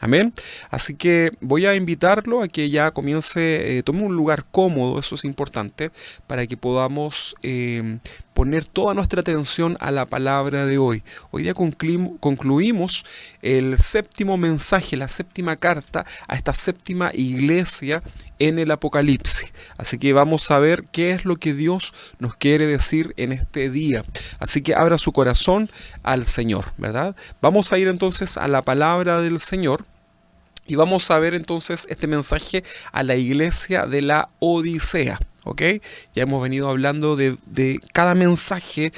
Amén. Así que voy a invitarlo a que ya comience, tome un lugar cómodo, eso es importante, para que podamos poner toda nuestra atención a la palabra de hoy. Hoy día concluimos el séptimo mensaje, la séptima carta a esta séptima iglesia en el Apocalipsis. Así que vamos a ver qué es lo que Dios nos quiere decir en este día. Así que abra su corazón al Señor, ¿verdad? Vamos a ir entonces a la palabra del Señor. Y vamos a ver entonces este mensaje a la iglesia de la Odisea. ¿Ok? Ya hemos venido hablando de cada mensaje,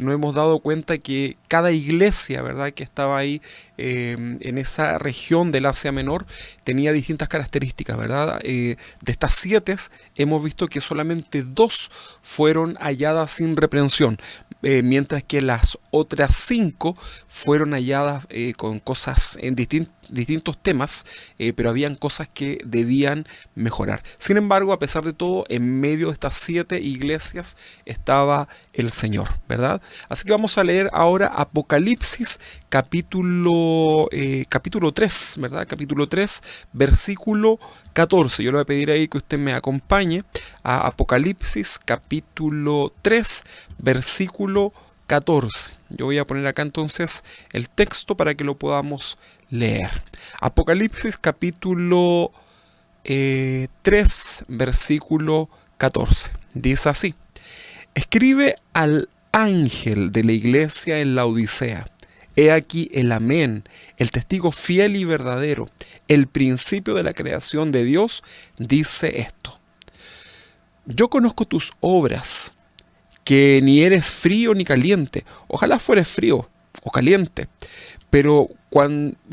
nos hemos dado cuenta que cada iglesia, ¿verdad?, que estaba ahí en esa región del Asia Menor tenía distintas características, ¿verdad? De estas 7 hemos visto que solamente 2 fueron halladas sin reprensión, mientras que las otras 5 fueron halladas con cosas en distintos temas, pero habían cosas que debían mejorar. Sin embargo, a pesar de todo, en medio de estas 7 iglesias estaba el Señor, ¿verdad? Así que vamos a leer ahora Apocalipsis capítulo 3, ¿verdad? Capítulo 3, versículo 14. Yo le voy a pedir ahí que usted me acompañe a Apocalipsis capítulo 3, versículo 14. Yo voy a poner acá entonces el texto para que lo podamos leer. Apocalipsis capítulo 3, versículo 14. Dice así: escribe al ángel de la iglesia en la Odisea. He aquí el Amén, el testigo fiel y verdadero, el principio de la creación de Dios, dice esto: yo conozco tus obras, que ni eres frío ni caliente. Ojalá fueres frío o caliente, pero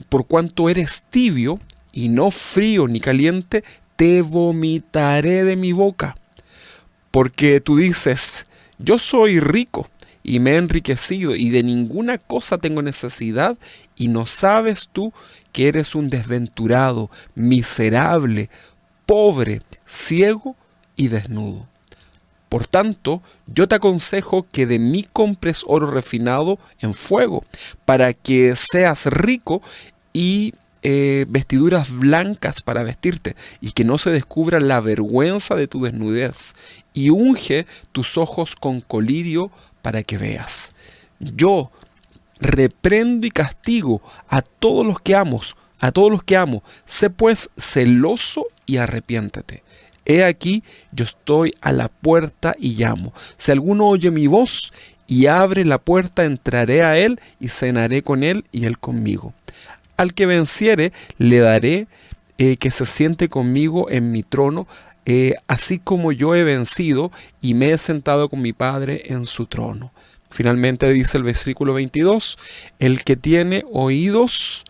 por cuanto eres tibio y no frío ni caliente, te vomitaré de mi boca. Porque tú dices: yo soy rico y me he enriquecido y de ninguna cosa tengo necesidad, y no sabes tú que eres un desventurado, miserable, pobre, ciego y desnudo. Por tanto, yo te aconsejo que de mí compres oro refinado en fuego, para que seas rico, y vestiduras blancas para vestirte, y que no se descubra la vergüenza de tu desnudez, y unge tus ojos con colirio para que veas. Yo reprendo y castigo a todos los que amo, sé pues celoso y arrepiéntete. He aquí, yo estoy a la puerta y llamo. Si alguno oye mi voz y abre la puerta, entraré a él y cenaré con él y él conmigo. Al que venciere, le daré que se siente conmigo en mi trono, así como yo he vencido y me he sentado con mi Padre en su trono. Finalmente dice el versículo 22, el que tiene oídos,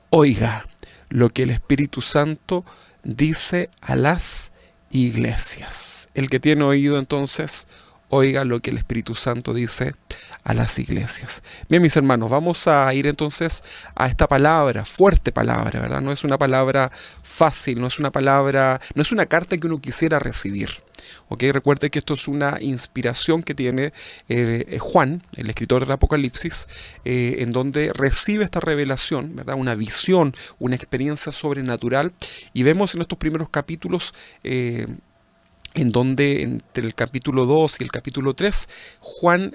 oiga lo que el Espíritu Santo dice a las iglesias. El que tiene oído, entonces, oiga lo que el Espíritu Santo dice a las iglesias. Bien, mis hermanos, vamos a ir entonces a esta palabra, fuerte palabra, ¿verdad? No es una palabra fácil, no es una carta que uno quisiera recibir. ¿Ok? Recuerde que esto es una inspiración que tiene Juan, el escritor del Apocalipsis, en donde recibe esta revelación, ¿verdad? Una visión, una experiencia sobrenatural, y vemos en estos primeros capítulos en donde entre el capítulo 2 y el capítulo 3, Juan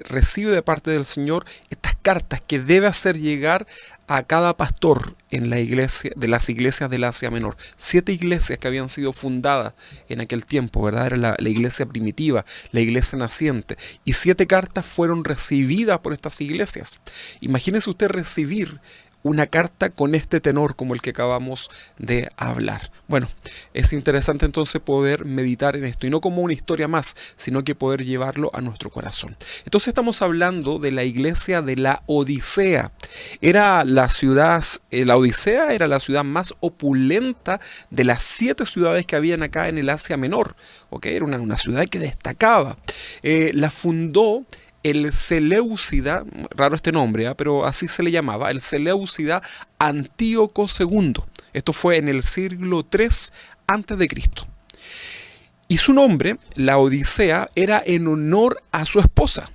recibe de parte del Señor estas cartas que debe hacer llegar a cada pastor en la iglesia, de las iglesias del Asia Menor. 7 iglesias que habían sido fundadas en aquel tiempo, ¿verdad? Era la iglesia primitiva, la iglesia naciente. Y 7 cartas fueron recibidas por estas iglesias. Imagínese usted recibir una carta con este tenor como el que acabamos de hablar. Bueno, es interesante entonces poder meditar en esto, y no como una historia más, sino que poder llevarlo a nuestro corazón. Entonces estamos hablando de la iglesia de la Odisea. Era la ciudad, la Odisea era la ciudad más opulenta de las 7 ciudades que habían acá en el Asia Menor. ¿Okay? Era una ciudad que destacaba. La fundó el Seleucida, raro este nombre, pero así se le llamaba, el Seleucida Antíoco II. Esto fue en el siglo III a.C. Y su nombre, la Odisea, era en honor a su esposa.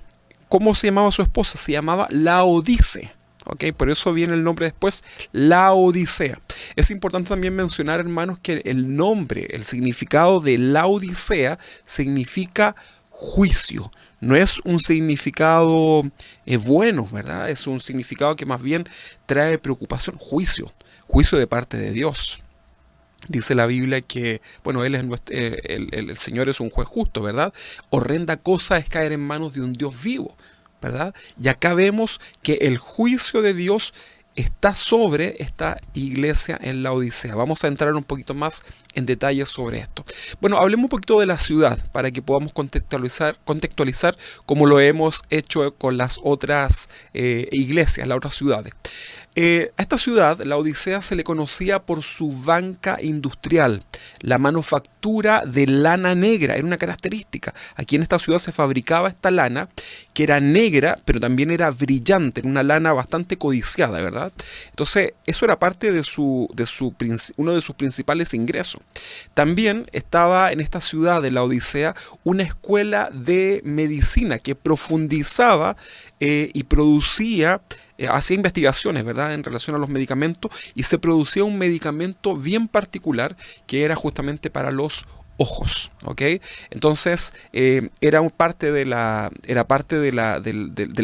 ¿Cómo se llamaba su esposa? Se llamaba Laodice. ¿ok? Por eso viene el nombre después, Laodicea. Es importante también mencionar, hermanos, que el nombre, el significado de Laodicea significa juicio. No es un significado bueno, ¿verdad? Es un significado que más bien trae preocupación, juicio de parte de Dios. Dice la Biblia que, bueno, el Señor es un juez justo, ¿verdad? Horrenda cosa es caer en manos de un Dios vivo, ¿verdad? Y acá vemos que el juicio de Dios está sobre esta iglesia en Laodicea. Vamos a entrar un poquito más en detalle sobre esto. Bueno, hablemos un poquito de la ciudad para que podamos contextualizar como lo hemos hecho con las otras iglesias, las otras ciudades. A esta ciudad, Laodicea, se le conocía por su banca industrial. La manufactura de lana negra era una característica. Aquí en esta ciudad se fabricaba esta lana que era negra, pero también era brillante, era una lana bastante codiciada, ¿verdad? Entonces, eso era parte de uno de sus principales ingresos. También estaba en esta ciudad de Laodicea una escuela de medicina que profundizaba y producía, hacía investigaciones, ¿verdad?, en relación a los medicamentos, y se producía un medicamento bien particular que era justamente para los ojos, ¿ok? Entonces era parte de la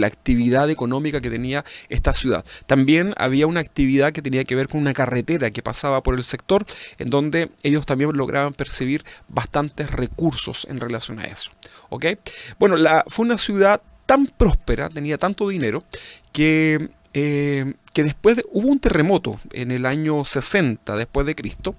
actividad económica que tenía esta ciudad. También había una actividad que tenía que ver con una carretera que pasaba por el sector, en donde ellos también lograban percibir bastantes recursos en relación a eso, ¿ok? Bueno, fue una ciudad tan próspera, tenía tanto dinero, que después hubo un terremoto en el año 60 después de Cristo,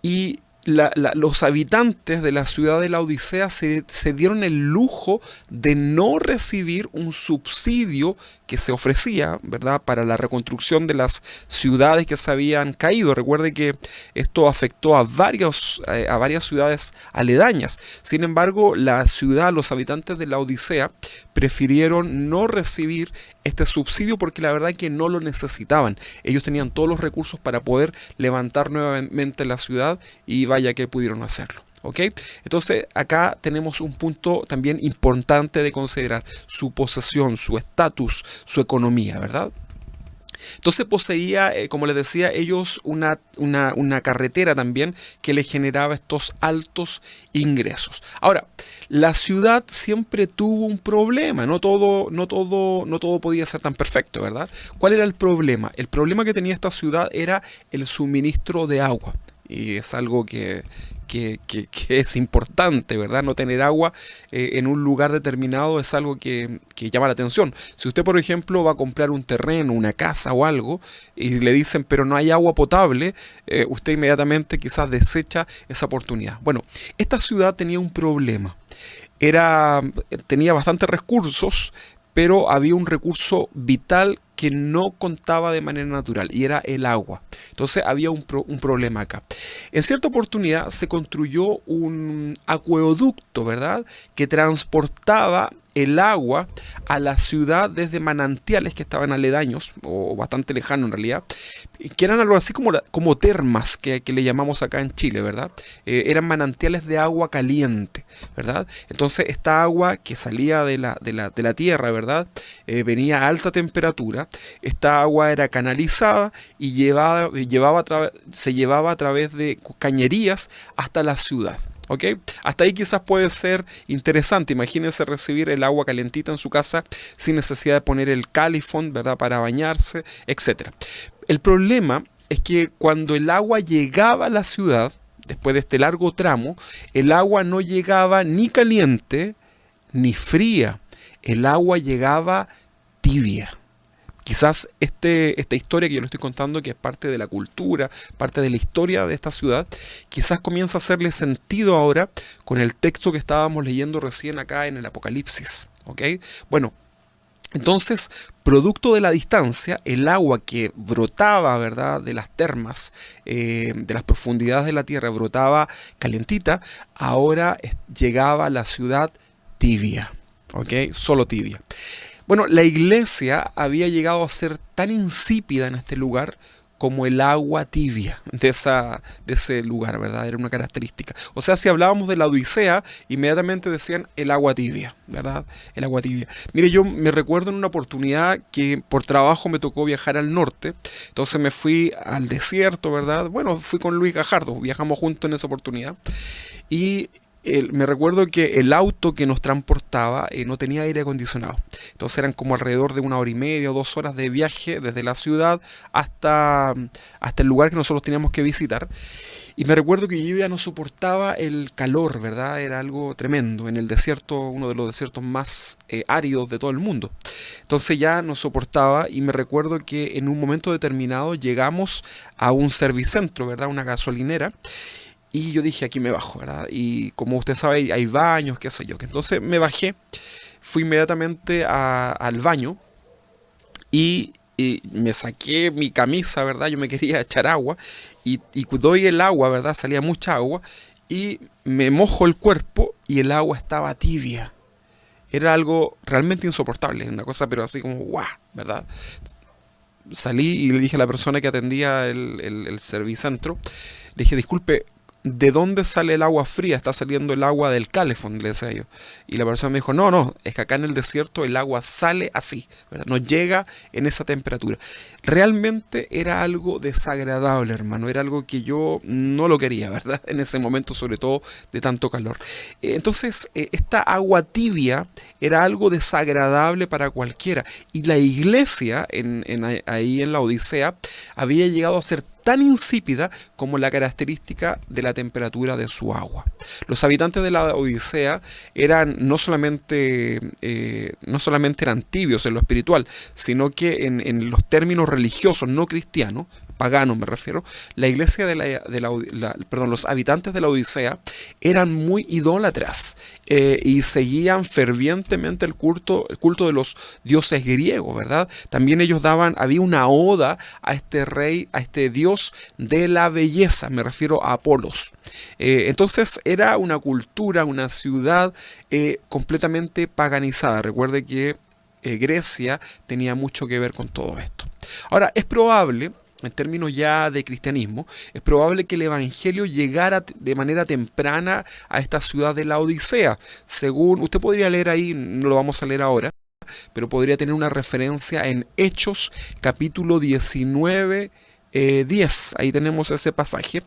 y los habitantes de la ciudad de Laodicea se dieron el lujo de no recibir un subsidio que se ofrecía, ¿verdad?, para la reconstrucción de las ciudades que se habían caído. Recuerde que esto afectó a varias ciudades aledañas. Sin embargo, los habitantes de Laodicea prefirieron no recibir este subsidio porque la verdad es que no lo necesitaban. Ellos tenían todos los recursos para poder levantar nuevamente la ciudad, y vaya que pudieron hacerlo. ¿Ok? Entonces acá tenemos un punto también importante de considerar: su posesión, su estatus, su economía, ¿verdad? Entonces poseía, como les decía, ellos una carretera también que les generaba estos altos ingresos. Ahora, la ciudad siempre tuvo un problema, no todo podía ser tan perfecto, ¿verdad? ¿Cuál era el problema? El problema que tenía esta ciudad era el suministro de agua, y es algo que es importante, ¿verdad? No tener agua en un lugar determinado es algo que llama la atención. Si usted, por ejemplo, va a comprar un terreno, una casa o algo, y le dicen, pero no hay agua potable, usted inmediatamente quizás desecha esa oportunidad. Bueno, esta ciudad tenía un problema. Tenía bastantes recursos, pero había un recurso vital que no contaba de manera natural, y era el agua. Entonces había un problema acá. En cierta oportunidad se construyó un acueducto, ¿verdad?, que transportaba el agua a la ciudad desde manantiales que estaban aledaños, o bastante lejanos en realidad, que eran algo así como termas, que le llamamos acá en Chile, ¿verdad? Eran manantiales de agua caliente, ¿verdad? Entonces esta agua que salía de la tierra, ¿verdad?, venía a alta temperatura. Esta agua era canalizada y se llevaba a través de cañerías hasta la ciudad. ¿Ok? Hasta ahí quizás puede ser interesante. Imagínense recibir el agua calentita en su casa sin necesidad de poner el califón, ¿verdad?, para bañarse, etc. El problema es que cuando el agua llegaba a la ciudad, después de este largo tramo, el agua no llegaba ni caliente ni fría. El agua llegaba tibia. Quizás esta historia que yo le estoy contando, que es parte de la cultura, parte de la historia de esta ciudad, quizás comienza a hacerle sentido ahora con el texto que estábamos leyendo recién acá en el Apocalipsis. ¿Ok? Bueno, entonces, producto de la distancia, el agua que brotaba, ¿verdad?, de las termas, de las profundidades de la tierra, brotaba calentita, ahora llegaba a la ciudad tibia. ¿Ok? Solo tibia. Bueno, la iglesia había llegado a ser tan insípida en este lugar como el agua tibia de ese lugar, ¿verdad? Era una característica. O sea, si hablábamos de la Odisea, inmediatamente decían el agua tibia, ¿verdad? El agua tibia. Mire, yo me recuerdo en una oportunidad que por trabajo me tocó viajar al norte, entonces me fui al desierto, ¿verdad? Bueno, fui con Luis Gajardo, viajamos juntos en esa oportunidad, y me recuerdo que el auto que nos transportaba no tenía aire acondicionado. Entonces eran como alrededor de 1 hora y media o 2 horas de viaje desde la ciudad hasta el lugar que nosotros teníamos que visitar. Y me recuerdo que yo ya no soportaba el calor, ¿verdad? Era algo tremendo en el desierto, uno de los desiertos más áridos de todo el mundo. Entonces ya no soportaba, y me recuerdo que en un momento determinado llegamos a un servicentro, ¿verdad? Una gasolinera. Y yo dije, aquí me bajo, ¿verdad? Y como usted sabe, hay baños, qué sé yo. Entonces me bajé, fui inmediatamente al baño y me saqué mi camisa, ¿verdad? Yo me quería echar agua y doy el agua, ¿verdad? Salía mucha agua y me mojo el cuerpo y el agua estaba tibia. Era algo realmente insoportable, una cosa pero así como guau, ¿verdad? Salí y le dije a la persona que atendía el servicentro, le dije, disculpe, ¿de dónde sale el agua fría? Está saliendo el agua del calefón, le decía yo. Y la persona me dijo, no, es que acá en el desierto el agua sale así, ¿verdad? No llega en esa temperatura. Realmente era algo desagradable, hermano, era algo que yo no lo quería, ¿verdad? En ese momento, sobre todo de tanto calor. Entonces, esta agua tibia era algo desagradable para cualquiera. Y la iglesia, ahí en la Odisea, había llegado a ser tan insípida como la característica de la temperatura de su agua. Los habitantes de la Odisea eran no solamente eran tibios en lo espiritual, sino que en los términos religiosos no cristianos, paganos me refiero, la iglesia los habitantes de la Odisea eran muy idólatras y seguían fervientemente el culto de los dioses griegos, ¿verdad? También ellos había una oda a este rey, a este dios de la belleza, me refiero a Apolos. Entonces era una cultura, una ciudad completamente paganizada. Recuerde que Grecia tenía mucho que ver con todo esto. Ahora, es probable, en términos ya de cristianismo, es probable que el evangelio llegara de manera temprana a esta ciudad de la Odisea. Según, usted podría leer ahí, no lo vamos a leer ahora, pero podría tener una referencia en Hechos, capítulo 19, 10. Ahí tenemos ese pasaje.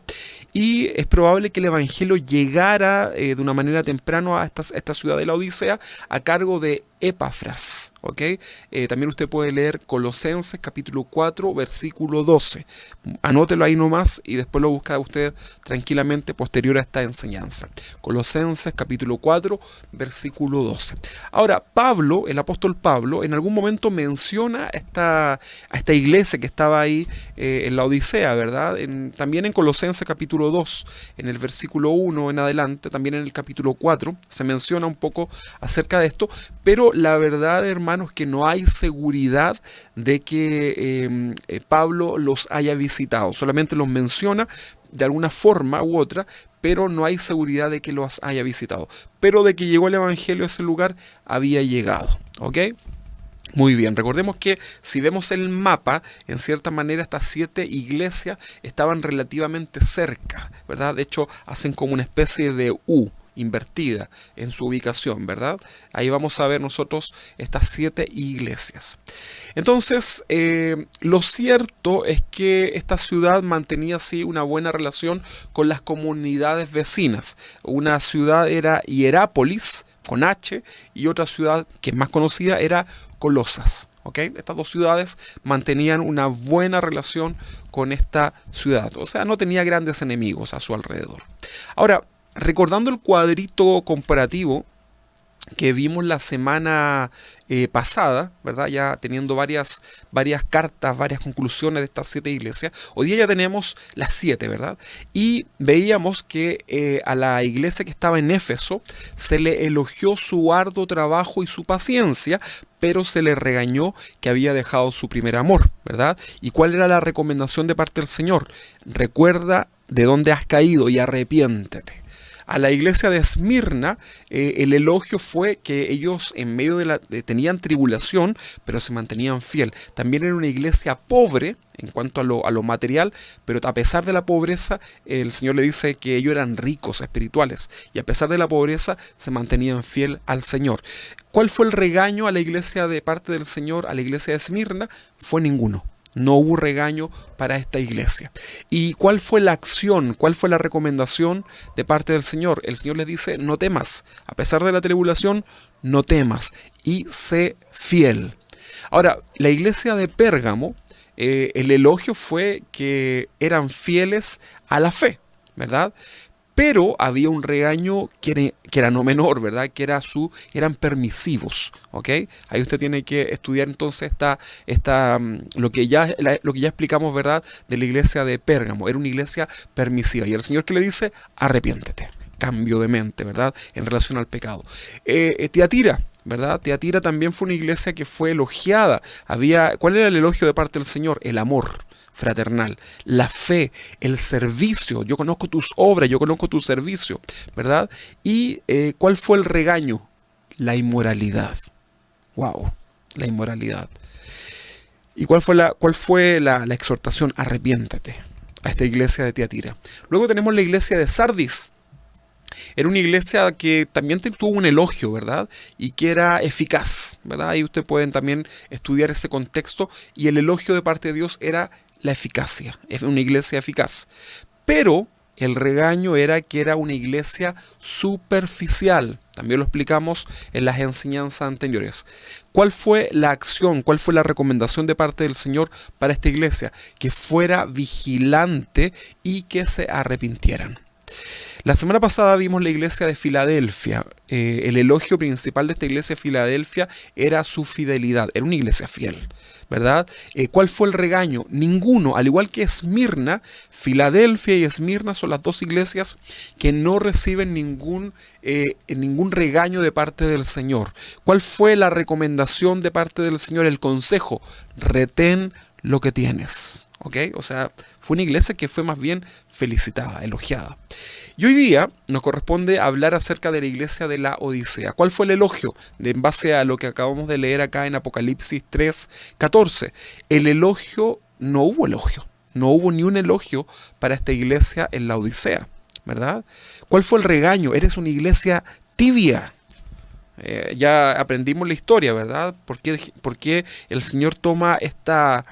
Y es probable que el evangelio llegara de una manera temprana a esta ciudad de la Odisea a cargo de Epafras, ¿ok? También usted puede leer Colosenses capítulo 4 versículo 12. Anótelo ahí nomás y después lo busca usted tranquilamente posterior a esta enseñanza. Colosenses capítulo 4 versículo 12. Ahora, Pablo, el apóstol Pablo, en algún momento menciona a esta iglesia que estaba ahí en la Odisea, ¿verdad? También en Colosenses capítulo 2, en el versículo 1 en adelante, también en el capítulo 4, se menciona un poco acerca de esto, pero la verdad, hermanos, que no hay seguridad de que Pablo los haya visitado. Solamente los menciona de alguna forma u otra, pero no hay seguridad de que los haya visitado. Pero de que llegó el evangelio a ese lugar, había llegado. ¿Ok? Muy bien, recordemos que si vemos el mapa, en cierta manera estas 7 iglesias estaban relativamente cerca, ¿verdad? De hecho, hacen como una especie de U invertida en su ubicación, ¿verdad? Ahí vamos a ver nosotros estas 7 iglesias. Entonces, lo cierto es que esta ciudad mantenía así una buena relación con las comunidades vecinas. Una ciudad era Hierápolis, con H, y otra ciudad que es más conocida era Colosas. ¿Okay? Estas dos ciudades mantenían una buena relación con esta ciudad. O sea, no tenía grandes enemigos a su alrededor. Ahora, recordando el cuadrito comparativo que vimos la semana pasada, ¿verdad? Ya teniendo varias cartas, varias conclusiones de estas 7 iglesias. Hoy día ya tenemos las 7, ¿verdad? Y veíamos que a la iglesia que estaba en Éfeso se le elogió su arduo trabajo y su paciencia, pero se le regañó que había dejado su primer amor, ¿verdad? ¿Y cuál era la recomendación de parte del Señor? Recuerda de dónde has caído y arrepiéntete. A la iglesia de Esmirna el elogio fue que ellos en medio tenían tribulación, pero se mantenían fiel. También era una iglesia pobre en cuanto a lo material, pero a pesar de la pobreza, el Señor le dice que ellos eran ricos espirituales y a pesar de la pobreza se mantenían fiel al Señor. ¿Cuál fue el regaño a la iglesia de parte del Señor, a la iglesia de Esmirna? Fue ninguno. No hubo regaño para esta iglesia. ¿Y cuál fue la acción? ¿Cuál fue la recomendación de parte del Señor? El Señor les dice, no temas. A pesar de la tribulación, no temas y sé fiel. Ahora, la iglesia de Pérgamo, el elogio fue que eran fieles a la fe, ¿verdad? Pero había un regaño que era no menor, ¿verdad? Que eran permisivos, ¿ok? Ahí usted tiene que estudiar entonces lo que ya explicamos, ¿verdad? De la iglesia de Pérgamo. Era una iglesia permisiva. Y el Señor que le dice, arrepiéntete. Cambio de mente, ¿verdad? En relación al pecado. Tiatira, ¿verdad? Tiatira también fue una iglesia que fue elogiada. ¿Cuál era el elogio de parte del Señor? El amor fraternal, la fe, el servicio. Yo conozco tus obras, yo conozco tu servicio, ¿verdad? Y ¿cuál fue el regaño? La inmoralidad. Wow, la inmoralidad. ¿Y cuál fue la exhortación? Arrepiéntate a esta iglesia de Tiatira. Luego tenemos la iglesia de Sardis. Era una iglesia que también tuvo un elogio, ¿verdad? Y que era eficaz, ¿verdad? Ahí ustedes pueden también estudiar ese contexto. Y el elogio de parte de Dios era la eficacia. Es una iglesia eficaz. Pero el regaño era que era una iglesia superficial. También lo explicamos en las enseñanzas anteriores. ¿Cuál fue la acción? ¿Cuál fue la recomendación de parte del Señor para esta iglesia? Que fuera vigilante y que se arrepintieran. La semana pasada vimos la iglesia de Filadelfia. El elogio principal de esta iglesia de Filadelfia era su fidelidad. Era una iglesia fiel, ¿verdad? ¿Cuál fue el regaño? Ninguno. Al igual que Esmirna, Filadelfia y Esmirna son las dos iglesias que no reciben ningún regaño de parte del Señor. ¿Cuál fue la recomendación de parte del Señor? El consejo: retén lo que tienes. ¿Ok? O sea, fue una iglesia que fue más bien felicitada, elogiada. Y hoy día nos corresponde hablar acerca de la iglesia de la Odisea. ¿Cuál fue el elogio? En base a lo que acabamos de leer acá en Apocalipsis 3:14. No hubo elogio. No hubo ni un elogio para esta iglesia en la Odisea, ¿verdad? ¿Cuál fue el regaño? Eres una iglesia tibia. Ya aprendimos la historia, ¿verdad? ¿Por qué el Señor toma esta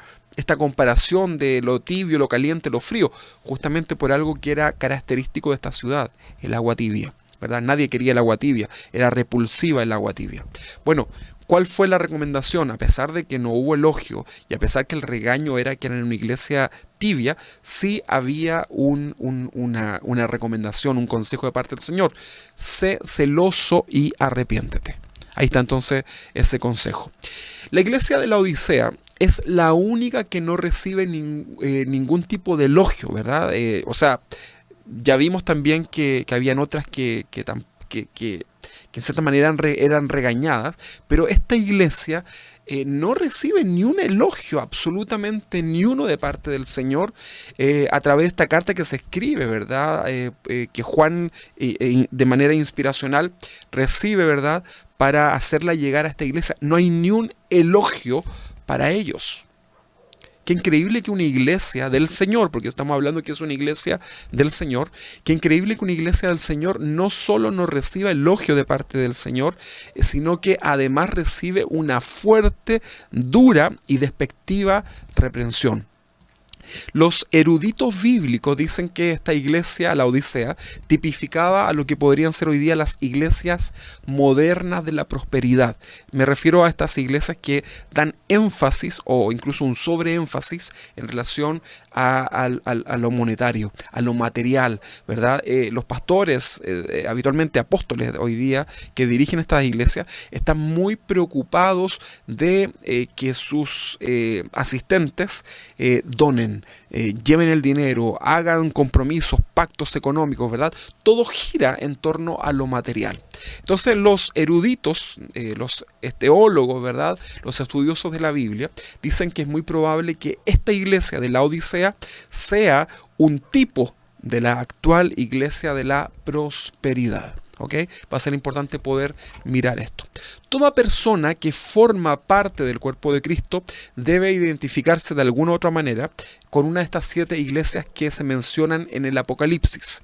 comparación de lo tibio, lo caliente, lo frío? Justamente por algo que era característico de esta ciudad, el agua tibia, ¿verdad? Nadie quería el agua tibia, era repulsiva el agua tibia. Bueno, ¿cuál fue la recomendación? A pesar de que no hubo elogio y a pesar que el regaño era que era en una iglesia tibia, sí había una recomendación, un consejo de parte del Señor: sé celoso y arrepiéntete. Ahí está entonces ese consejo. La iglesia de la Odisea es la única que no recibe ningún tipo de elogio, ¿verdad? O sea, ya vimos también que habían otras que en cierta manera eran regañadas, pero esta iglesia no recibe ni un elogio, absolutamente ni uno de parte del Señor, a través de esta carta que se escribe, ¿verdad? Que Juan de manera inspiracional recibe, ¿verdad? Para hacerla llegar a esta iglesia. No hay ni un elogio para ellos. Qué increíble que una iglesia del Señor, porque estamos hablando que es una iglesia del Señor, qué increíble que una iglesia del Señor no solo no reciba elogio de parte del Señor, sino que además recibe una fuerte, dura y despectiva reprensión. Los eruditos bíblicos dicen que esta iglesia, la Odisea, tipificaba a lo que podrían ser hoy día las iglesias modernas de la prosperidad. Me refiero a estas iglesias que dan énfasis o incluso un sobreénfasis en relación a lo monetario, a lo material, ¿verdad? Los pastores, habitualmente apóstoles hoy día, que dirigen estas iglesias, están muy preocupados de que sus asistentes donen, lleven el dinero, hagan compromisos, pactos económicos, ¿verdad? Todo gira en torno a lo material. Entonces los eruditos, los teólogos, ¿verdad? Los estudiosos de la Biblia dicen que es muy probable que esta iglesia de la Odisea sea un tipo de la actual iglesia de la prosperidad. ¿ok? Va a ser importante poder mirar esto. Toda persona que forma parte del cuerpo de Cristo debe identificarse de alguna u otra manera con una de estas 7 iglesias que se mencionan en el Apocalipsis.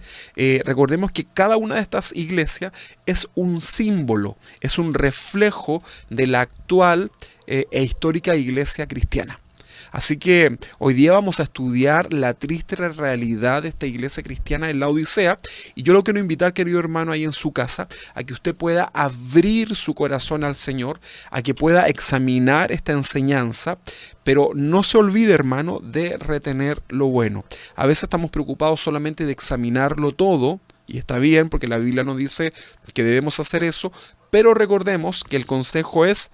Recordemos que cada una de estas iglesias es un símbolo, es un reflejo de la actual e histórica iglesia cristiana. Así que hoy día vamos a estudiar la triste realidad de esta iglesia cristiana en la Odisea, y yo lo quiero invitar, querido hermano, ahí en su casa, a que usted pueda abrir su corazón al Señor, a que pueda examinar esta enseñanza, pero no se olvide, hermano, de retener lo bueno. A veces estamos preocupados solamente de examinarlo todo, y está bien porque la Biblia nos dice que debemos hacer eso, pero recordemos que el consejo es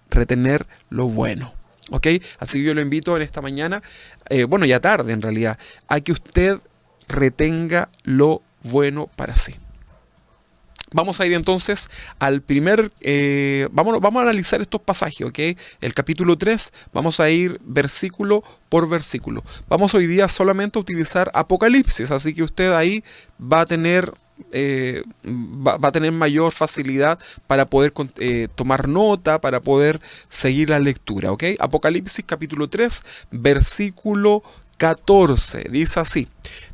retener lo bueno. ¿Ok? Así que yo lo invito en esta mañana, bueno, ya tarde en realidad, a que usted retenga lo bueno para sí. Vamos a ir entonces al primer, vamos a analizar estos pasajes, ¿ok? El capítulo 3, vamos a ir versículo por versículo. Vamos hoy día solamente a utilizar Apocalipsis, así que usted ahí va a tener mayor facilidad para poder tomar nota, para poder seguir la lectura, ¿ok? Apocalipsis capítulo 3, versículo 14, dice así.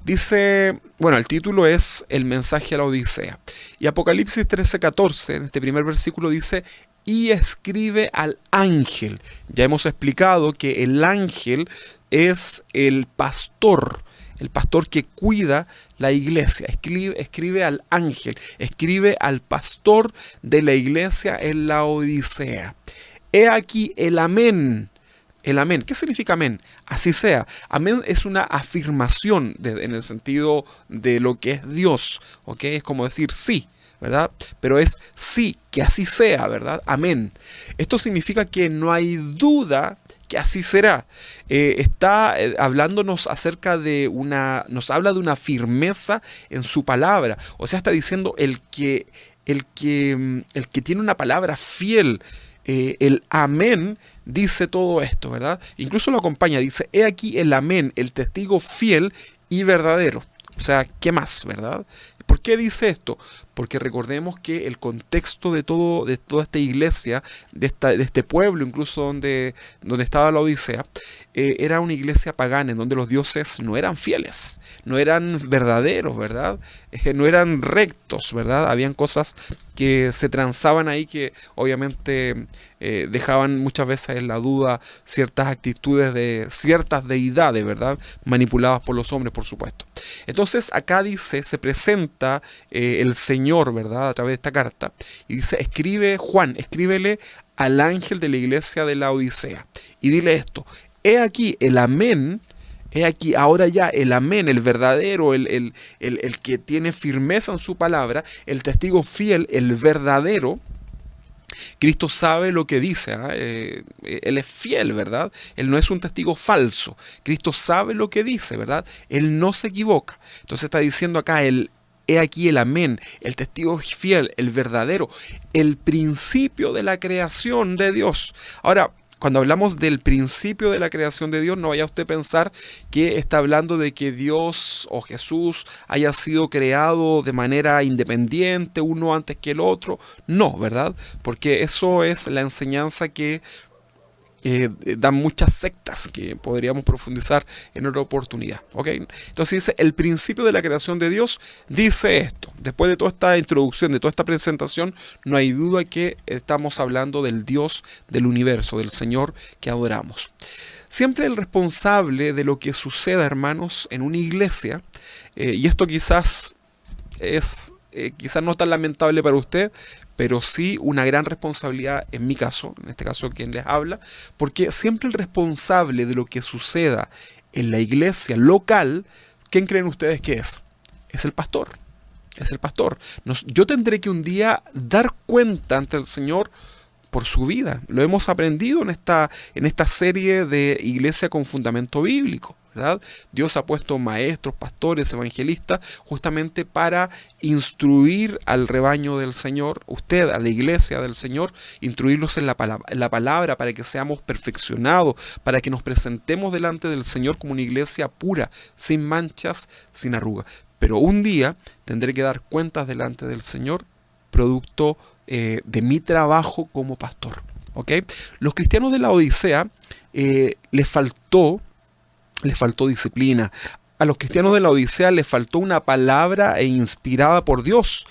Dice, bueno, el título es El mensaje a la Odisea. Y Apocalipsis 13:14, en este primer versículo dice, y escribe al ángel. Ya hemos explicado que el ángel es el pastor que cuida la iglesia. Escribe al ángel, escribe al pastor de la iglesia en la Odisea. He aquí el amén. El amén. ¿Qué significa amén? Así sea. Amén es una afirmación en el sentido de lo que es Dios. ¿Ok? Es como decir sí, ¿verdad? Pero es sí, que así sea, ¿verdad? Amén. Esto significa que no hay duda que así será. Está hablándonos acerca de nos habla de una firmeza en su palabra. O sea, está diciendo el que tiene una palabra fiel. El amén dice todo esto, ¿verdad? Incluso lo acompaña, dice, he aquí el amén, el testigo fiel y verdadero. O sea, ¿qué más, verdad? ¿Por qué dice esto? Porque recordemos que el contexto de toda esta iglesia, de este pueblo, incluso donde estaba la Odisea, era una iglesia pagana en donde los dioses no eran fieles, no eran verdaderos, ¿verdad? No eran rectos, ¿verdad? Habían cosas que se transaban ahí que obviamente dejaban muchas veces en la duda ciertas actitudes de ciertas deidades, ¿verdad? Manipuladas por los hombres, por supuesto. Entonces acá dice, se presenta el Señor, ¿verdad? A través de esta carta, y dice, escribe Juan, escríbele al ángel de la iglesia de la Odisea, y dile esto, he aquí el amén, he aquí ahora ya el amén, el verdadero, el que tiene firmeza en su palabra, el testigo fiel, el verdadero. Cristo sabe lo que dice, Él es fiel, ¿verdad? Él no es un testigo falso. Cristo sabe lo que dice, ¿verdad? Él no se equivoca. Entonces está diciendo acá, he aquí el amén, el testigo fiel, el verdadero, el principio de la creación de Dios. Ahora, cuando hablamos del principio de la creación de Dios, no vaya usted a pensar que está hablando de que Dios o Jesús haya sido creado de manera independiente, uno antes que el otro. No, ¿verdad? Porque eso es la enseñanza que dan muchas sectas que podríamos profundizar en otra oportunidad. ¿Ok? Entonces dice, el principio de la creación de Dios dice esto. Después de toda esta introducción, de toda esta presentación, no hay duda que estamos hablando del Dios del universo, del Señor que adoramos. Siempre el responsable de lo que suceda, hermanos, en una iglesia, y esto quizás no tan lamentable para usted, pero sí una gran responsabilidad en mi caso, en este caso quien les habla, porque siempre el responsable de lo que suceda en la iglesia local, ¿quién creen ustedes que es? Es el pastor. Es el pastor. Yo tendré que un día dar cuenta ante el Señor por su vida. Lo hemos aprendido en esta serie de Iglesia con Fundamento Bíblico, ¿verdad? Dios ha puesto maestros, pastores, evangelistas, justamente para instruir al rebaño del Señor, usted, a la iglesia del Señor, instruirlos en la palabra para que seamos perfeccionados, para que nos presentemos delante del Señor como una iglesia pura, sin manchas, sin arrugas. pero un día tendré que dar cuentas delante del Señor, producto de mi trabajo como pastor. ¿Ok? Los cristianos de la Odisea les faltó disciplina. A los cristianos de la Odisea les faltó una palabra inspirada por Dios.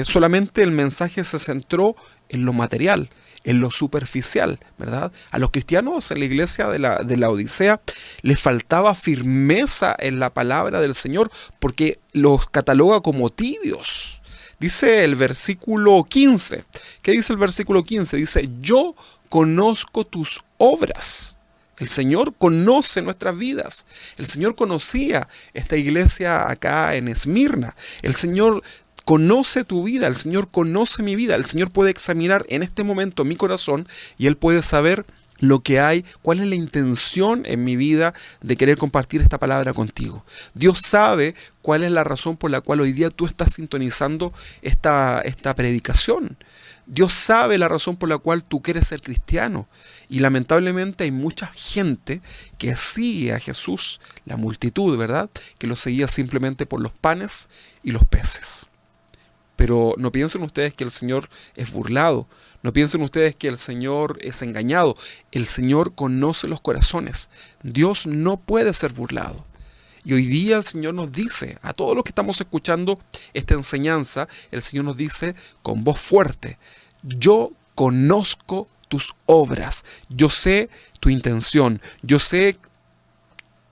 Solamente el mensaje se centró en lo material, en lo superficial, ¿verdad? A los cristianos en la iglesia de la Odisea les faltaba firmeza en la palabra del Señor porque los cataloga como tibios. Dice el versículo 15. ¿Qué dice el versículo 15? Dice, yo conozco tus obras. El Señor conoce nuestras vidas. El Señor conocía esta iglesia acá en Esmirna. El Señor conoce tu vida. El Señor conoce mi vida. El Señor puede examinar en este momento mi corazón y Él puede saber lo que hay, cuál es la intención en mi vida de querer compartir esta palabra contigo. Dios sabe cuál es la razón por la cual hoy día tú estás sintonizando esta predicación. Dios sabe la razón por la cual tú quieres ser cristiano. Y lamentablemente hay mucha gente que sigue a Jesús, la multitud, ¿verdad? Que lo seguía simplemente por los panes y los peces. Pero no piensen ustedes que el Señor es burlado. No piensen ustedes que el Señor es engañado. El Señor conoce los corazones. Dios no puede ser burlado. Y hoy día el Señor nos dice, a todos los que estamos escuchando esta enseñanza, el Señor nos dice con voz fuerte, yo conozco tus obras, yo sé tu intención, yo sé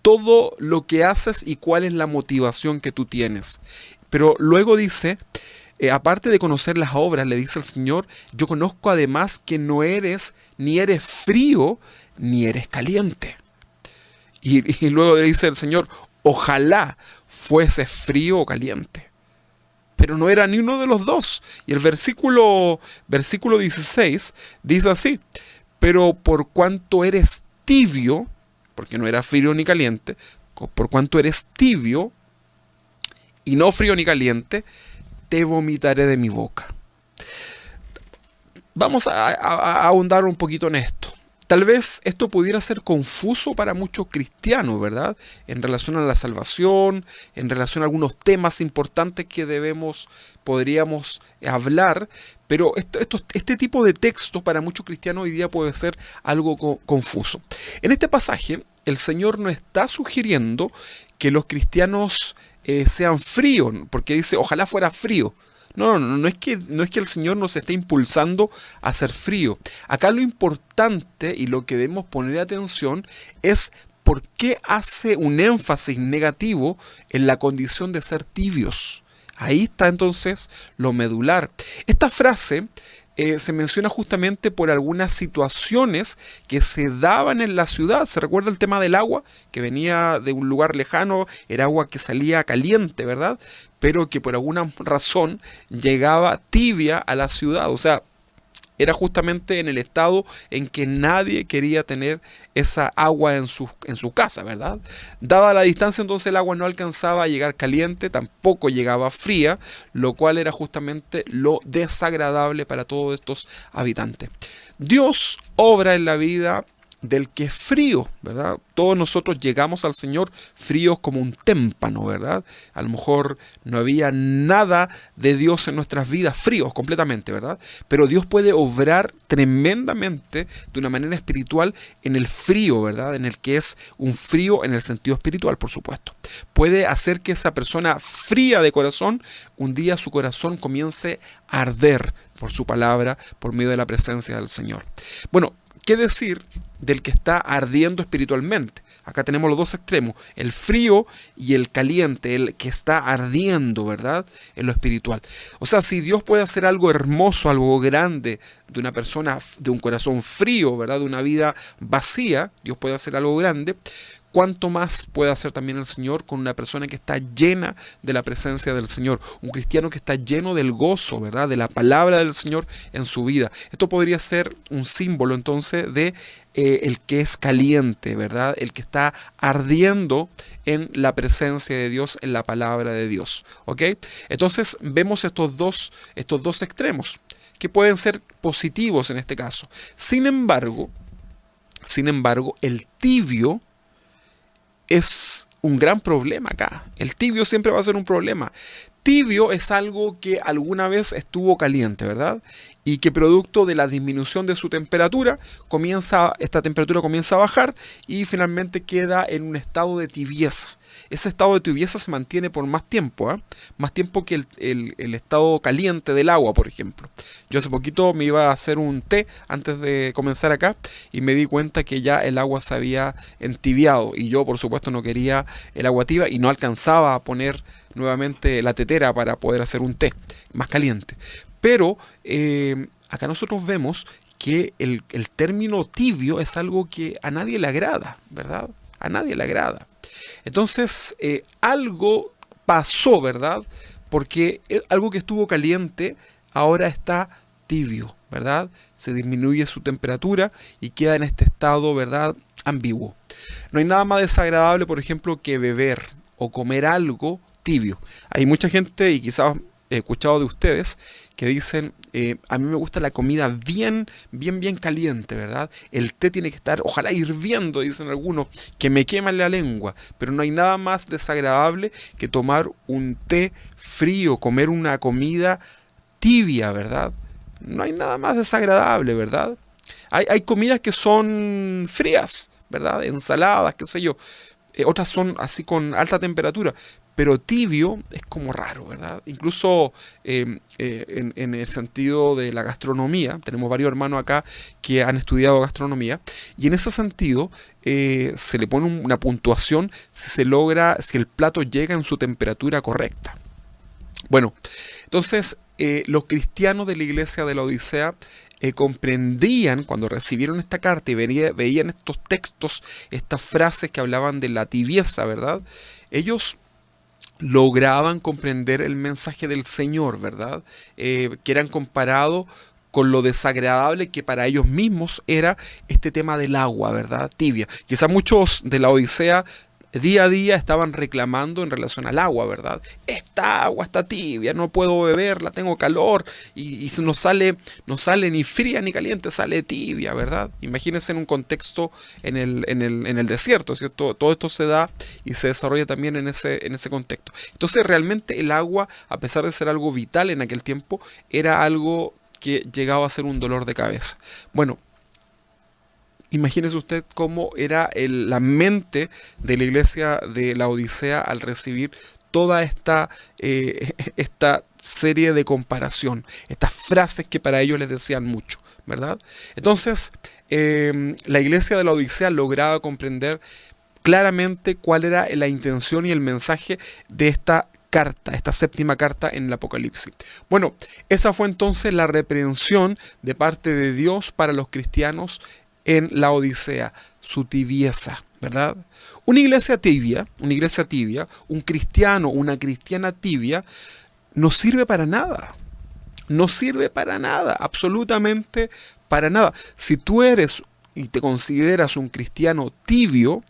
todo lo que haces y cuál es la motivación que tú tienes. Pero luego dice, aparte de conocer las obras, le dice el Señor, yo conozco además que no eres, ni eres frío, ni eres caliente. Y luego le dice el Señor, ojalá fuese frío o caliente. Pero no era ni uno de los dos. Y el versículo 16 dice así, pero por cuanto eres tibio, porque no era frío ni caliente, por cuanto eres tibio y no frío ni caliente, te vomitaré de mi boca. Vamos a ahondar un poquito en esto. Tal vez esto pudiera ser confuso para muchos cristianos, ¿verdad? En relación a la salvación, en relación a algunos temas importantes que podríamos hablar, pero este tipo de textos para muchos cristianos hoy día puede ser algo confuso. En este pasaje, el Señor no está sugiriendo que los cristianos sean fríos, porque dice, ojalá fuera frío. No es que el Señor nos esté impulsando a ser frío. Acá lo importante y lo que debemos poner atención es por qué hace un énfasis negativo en la condición de ser tibios. Ahí está entonces lo medular. Esta frase se menciona justamente por algunas situaciones que se daban en la ciudad. ¿Se recuerda el tema del agua? Que venía de un lugar lejano, era agua que salía caliente, ¿verdad? Pero que por alguna razón llegaba tibia a la ciudad. O sea, era justamente en el estado en que nadie quería tener esa agua en su casa, ¿verdad? Dada la distancia, entonces el agua no alcanzaba a llegar caliente, tampoco llegaba fría, lo cual era justamente lo desagradable para todos estos habitantes. Dios obra en la vida del que es frío, ¿verdad? Todos nosotros llegamos al Señor fríos como un témpano, ¿verdad? A lo mejor no había nada de Dios en nuestras vidas, fríos completamente, ¿verdad? Pero Dios puede obrar tremendamente de una manera espiritual en el frío, ¿verdad? En el que es un frío en el sentido espiritual, por supuesto. Puede hacer que esa persona fría de corazón, un día su corazón comience a arder por su palabra, por medio de la presencia del Señor. Bueno, ¿qué decir del que está ardiendo espiritualmente? Acá tenemos los dos extremos, el frío y el caliente, el que está ardiendo, ¿verdad? En lo espiritual. O sea, si Dios puede hacer algo hermoso, algo grande de una persona, de un corazón frío, ¿verdad? De una vida vacía, Dios puede hacer algo grande. ¿Cuánto más puede hacer también el Señor con una persona que está llena de la presencia del Señor? Un cristiano que está lleno del gozo, ¿verdad? De la palabra del Señor en su vida. Esto podría ser un símbolo entonces de el que es caliente, ¿verdad? El que está ardiendo en la presencia de Dios, en la palabra de Dios. ¿Ok? Entonces vemos estos dos extremos que pueden ser positivos en este caso. Sin embargo, el tibio es un gran problema acá. El tibio siempre va a ser un problema. Tibio es algo que alguna vez estuvo caliente, ¿verdad? Y que producto de la disminución de su temperatura, esta temperatura comienza a bajar y finalmente queda en un estado de tibieza. Ese estado de tibieza se mantiene por más tiempo, ¿eh? Más tiempo que el estado caliente del agua, por ejemplo. Yo hace poquito me iba a hacer un té antes de comenzar acá y me di cuenta que ya el agua se había entibiado y yo por supuesto no quería el agua tibia y no alcanzaba a poner nuevamente la tetera para poder hacer un té más caliente. Pero acá nosotros vemos que el término tibio es algo que a nadie le agrada, ¿verdad? A nadie le agrada. Entonces, algo pasó, ¿verdad? Porque algo que estuvo caliente ahora está tibio, ¿verdad? Se disminuye su temperatura y queda en este estado, ¿verdad? Ambiguo. No hay nada más desagradable, por ejemplo, que beber o comer algo tibio. Hay mucha gente, y quizás he escuchado de ustedes, que dicen, a mí me gusta la comida bien caliente, ¿verdad? El té tiene que estar, ojalá hirviendo, dicen algunos, que me quema la lengua. Pero no hay nada más desagradable que tomar un té frío, comer una comida tibia, ¿verdad? No hay nada más desagradable, ¿verdad? Hay comidas que son frías, ¿verdad? Ensaladas, qué sé yo. Otras son así con alta temperatura. Pero tibio es como raro, ¿verdad? Incluso en el sentido de la gastronomía, tenemos varios hermanos acá que han estudiado gastronomía, y en ese sentido se le pone una puntuación si el plato llega en su temperatura correcta. Bueno, entonces los cristianos de la iglesia de la Odisea comprendían cuando recibieron esta carta y veían estos textos, estas frases que hablaban de la tibieza, ¿verdad? Ellos lograban comprender el mensaje del Señor, ¿verdad? Que eran comparados con lo desagradable que para ellos mismos era este tema del agua, ¿verdad? Tibia. Quizás muchos de la Odisea día a día estaban reclamando en relación al agua, ¿verdad? Esta agua está tibia, no puedo beberla, tengo calor y no sale ni fría ni caliente, sale tibia, ¿verdad? Imagínense en un contexto en el desierto, ¿cierto? Todo esto se da y se desarrolla también en ese contexto. Entonces realmente el agua, a pesar de ser algo vital en aquel tiempo, era algo que llegaba a ser un dolor de cabeza. Bueno, imagínese usted cómo era la mente de la iglesia de la Odisea al recibir toda esta serie de comparación, estas frases que para ellos les decían mucho, ¿verdad? Entonces, la iglesia de la Odisea lograba comprender claramente cuál era la intención y el mensaje de esta carta, esta séptima carta en el Apocalipsis. Bueno, esa fue entonces la reprensión de parte de Dios para los cristianos en la Odisea, su tibieza, ¿verdad? Una iglesia tibia, un cristiano, una cristiana tibia, no sirve para nada. No sirve para nada, absolutamente para nada. Si tú eres y te consideras un cristiano tibio,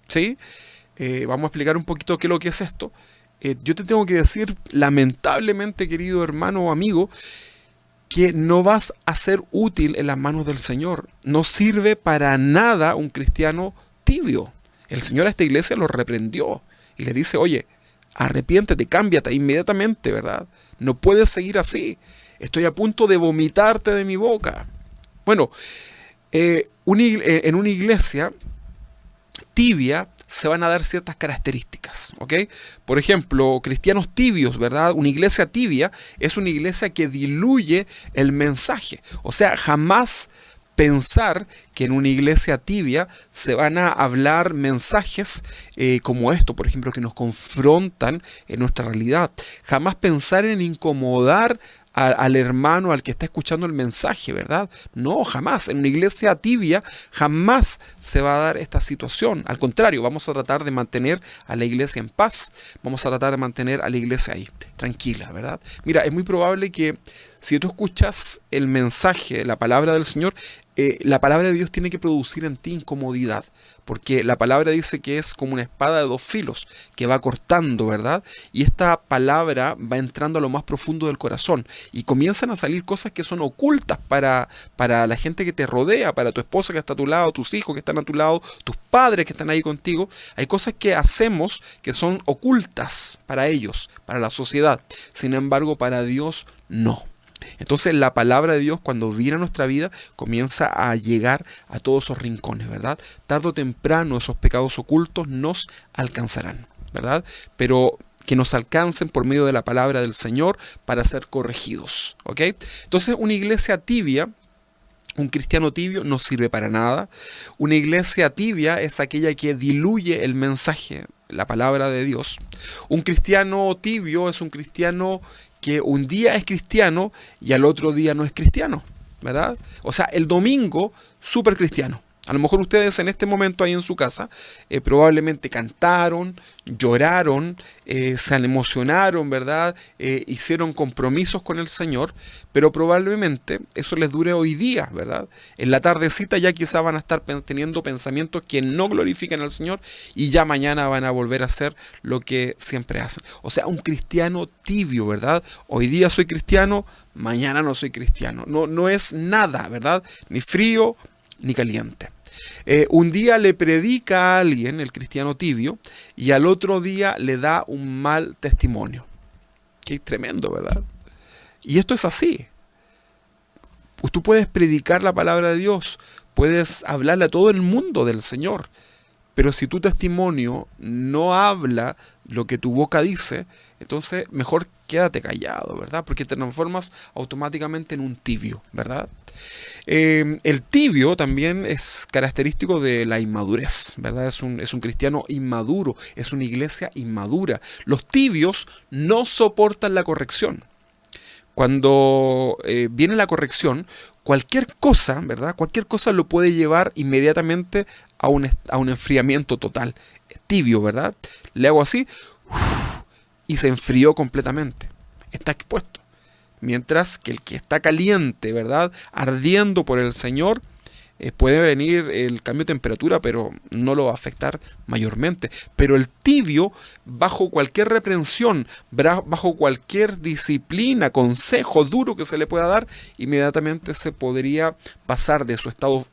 ¿sí? Vamos a explicar un poquito qué es lo que es esto. Yo te tengo que decir, lamentablemente, querido hermano o amigo, que no vas a ser útil en las manos del Señor. No sirve para nada un cristiano tibio. El Señor a esta iglesia lo reprendió y le dice, oye, arrepiéntete, cámbiate inmediatamente, ¿verdad? No puedes seguir así. Estoy a punto de vomitarte de mi boca. Bueno, en una iglesia tibia se van a dar ciertas características, ¿ok? Por ejemplo, cristianos tibios, ¿verdad? Una iglesia tibia es una iglesia que diluye el mensaje. O sea, jamás pensar que en una iglesia tibia se van a hablar mensajes como esto, por ejemplo, que nos confrontan en nuestra realidad. Jamás pensar en incomodar al hermano, al que está escuchando el mensaje, ¿verdad? No, jamás. En una iglesia tibia jamás se va a dar esta situación. Al contrario, vamos a tratar de mantener a la iglesia en paz. Vamos a tratar de mantener a la iglesia ahí, tranquila, ¿verdad? Mira, es muy probable que si tú escuchas el mensaje, la palabra del Señor, la palabra de Dios tiene que producir en ti incomodidad, porque la palabra dice que es como una espada de dos filos, que va cortando, ¿verdad? Y esta palabra va entrando a lo más profundo del corazón, y comienzan a salir cosas que son ocultas para la gente que te rodea, para tu esposa que está a tu lado, tus hijos que están a tu lado, tus padres que están ahí contigo. Hay cosas que hacemos que son ocultas para ellos, para la sociedad. Sin embargo, para Dios no. Entonces la palabra de Dios, cuando viene a nuestra vida, comienza a llegar a todos esos rincones, ¿verdad? Tarde o temprano esos pecados ocultos nos alcanzarán, ¿verdad? Pero que nos alcancen por medio de la palabra del Señor para ser corregidos, ¿ok? Entonces una iglesia tibia, un cristiano tibio, no sirve para nada. Una iglesia tibia es aquella que diluye el mensaje, la palabra de Dios. Un cristiano tibio es un cristiano que un día es cristiano y al otro día no es cristiano, ¿verdad? O sea, el domingo, súper cristiano. A lo mejor ustedes en este momento ahí en su casa probablemente cantaron, lloraron, se emocionaron, ¿verdad? Hicieron compromisos con el Señor, pero probablemente eso les dure hoy día, ¿verdad? En la tardecita ya quizás van a estar teniendo pensamientos que no glorifican al Señor y ya mañana van a volver a hacer lo que siempre hacen. O sea, un cristiano tibio, ¿verdad? Hoy día soy cristiano, mañana no soy cristiano. No es nada, ¿verdad? Ni frío ni caliente. Un día le predica a alguien, el cristiano tibio, y al otro día le da un mal testimonio. Qué tremendo, ¿verdad? Y esto es así. Pues tú puedes predicar la palabra de Dios, puedes hablarle a todo el mundo del Señor, pero si tu testimonio no habla lo que tu boca dice, entonces mejor quédate callado, ¿verdad? Porque te transformas automáticamente en un tibio, ¿verdad? El tibio también es característico de la inmadurez, ¿verdad? Es un cristiano inmaduro, es una iglesia inmadura. Los tibios no soportan la corrección. Cuando viene la corrección, cualquier cosa, ¿verdad? Cualquier cosa lo puede llevar inmediatamente a un enfriamiento total. Tibio, ¿verdad? Le hago así y se enfrió completamente. Está expuesto. Mientras que el que está caliente, ¿verdad? Ardiendo por el Señor, puede venir el cambio de temperatura, pero no lo va a afectar mayormente. Pero el tibio, bajo cualquier reprensión, bajo cualquier disciplina, consejo duro que se le pueda dar, inmediatamente se podría pasar de su estado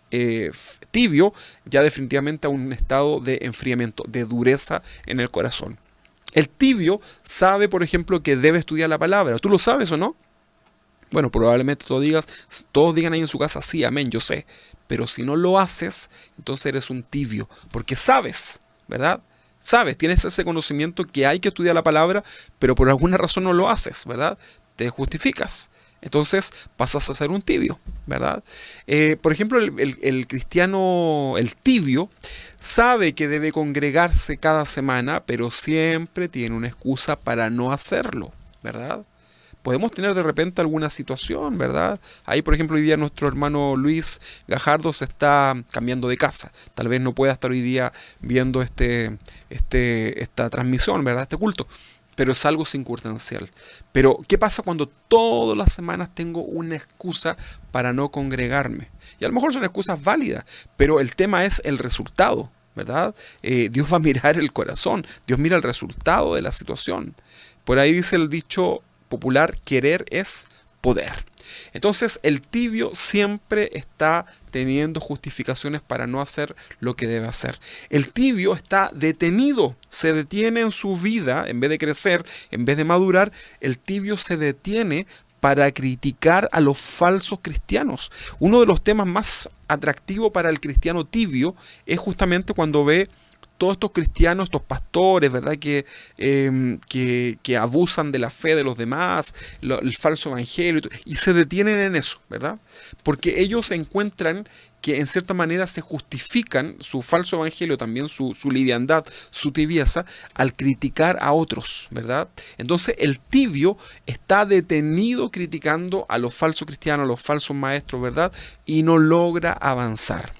tibio ya definitivamente a un estado de enfriamiento, de dureza en el corazón. El tibio sabe, por ejemplo, que debe estudiar la palabra. ¿Tú lo sabes o no? Bueno, probablemente todos digan ahí en su casa, sí, amén, yo sé. Pero si no lo haces, entonces eres un tibio, porque sabes, ¿verdad? Sabes, tienes ese conocimiento que hay que estudiar la palabra, pero por alguna razón no lo haces, ¿verdad? Te justificas. Entonces pasas a ser un tibio, ¿verdad? Por ejemplo, el cristiano, el tibio, sabe que debe congregarse cada semana, pero siempre tiene una excusa para no hacerlo, ¿verdad? Podemos tener de repente alguna situación, ¿verdad? Ahí, por ejemplo, hoy día nuestro hermano Luis Gajardo se está cambiando de casa. Tal vez no pueda estar hoy día viendo esta transmisión, ¿verdad? Este culto. Pero es algo circunstancial. Pero, ¿qué pasa cuando todas las semanas tengo una excusa para no congregarme? Y a lo mejor son excusas válidas, pero el tema es el resultado, ¿verdad? Dios va a mirar el corazón. Dios mira el resultado de la situación. Por ahí dice el dicho popular, querer es poder. Entonces el tibio siempre está teniendo justificaciones para no hacer lo que debe hacer. El tibio está detenido, se detiene en su vida, en vez de crecer, en vez de madurar, el tibio se detiene para criticar a los falsos cristianos. Uno de los temas más atractivos para el cristiano tibio es justamente cuando ve todos estos cristianos, estos pastores, ¿verdad? Que abusan de la fe de los demás, el falso evangelio, y se detienen en eso, ¿verdad? Porque ellos encuentran que en cierta manera se justifican su falso evangelio, también su liviandad, su tibieza, al criticar a otros, ¿verdad? Entonces el tibio está detenido criticando a los falsos cristianos, a los falsos maestros, ¿verdad? Y no logra avanzar.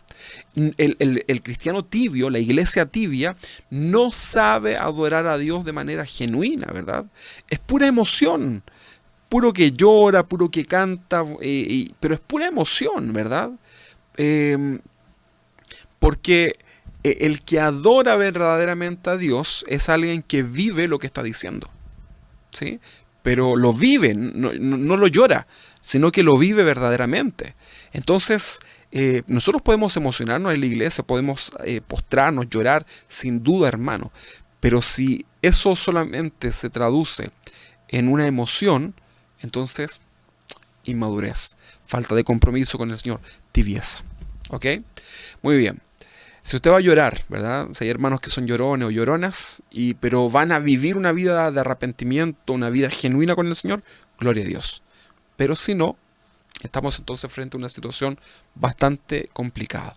El cristiano tibio, la iglesia tibia, no sabe adorar a Dios de manera genuina, ¿verdad? Es pura emoción, puro que llora, puro que canta, pero es pura emoción, ¿verdad? eh, porque el que adora verdaderamente a Dios es alguien que vive lo que está diciendo, ¿sí? Pero lo vive, no lo llora, sino que lo vive verdaderamente. Entonces, nosotros podemos emocionarnos en la iglesia, podemos postrarnos, llorar, sin duda, hermano. Pero si eso solamente se traduce en una emoción, entonces, inmadurez, falta de compromiso con el Señor, tibieza. ¿Ok? Muy bien. Si usted va a llorar, ¿verdad? Si hay hermanos que son llorones o lloronas, pero van a vivir una vida de arrepentimiento, una vida genuina con el Señor, gloria a Dios. Pero si no, estamos entonces frente a una situación bastante complicada.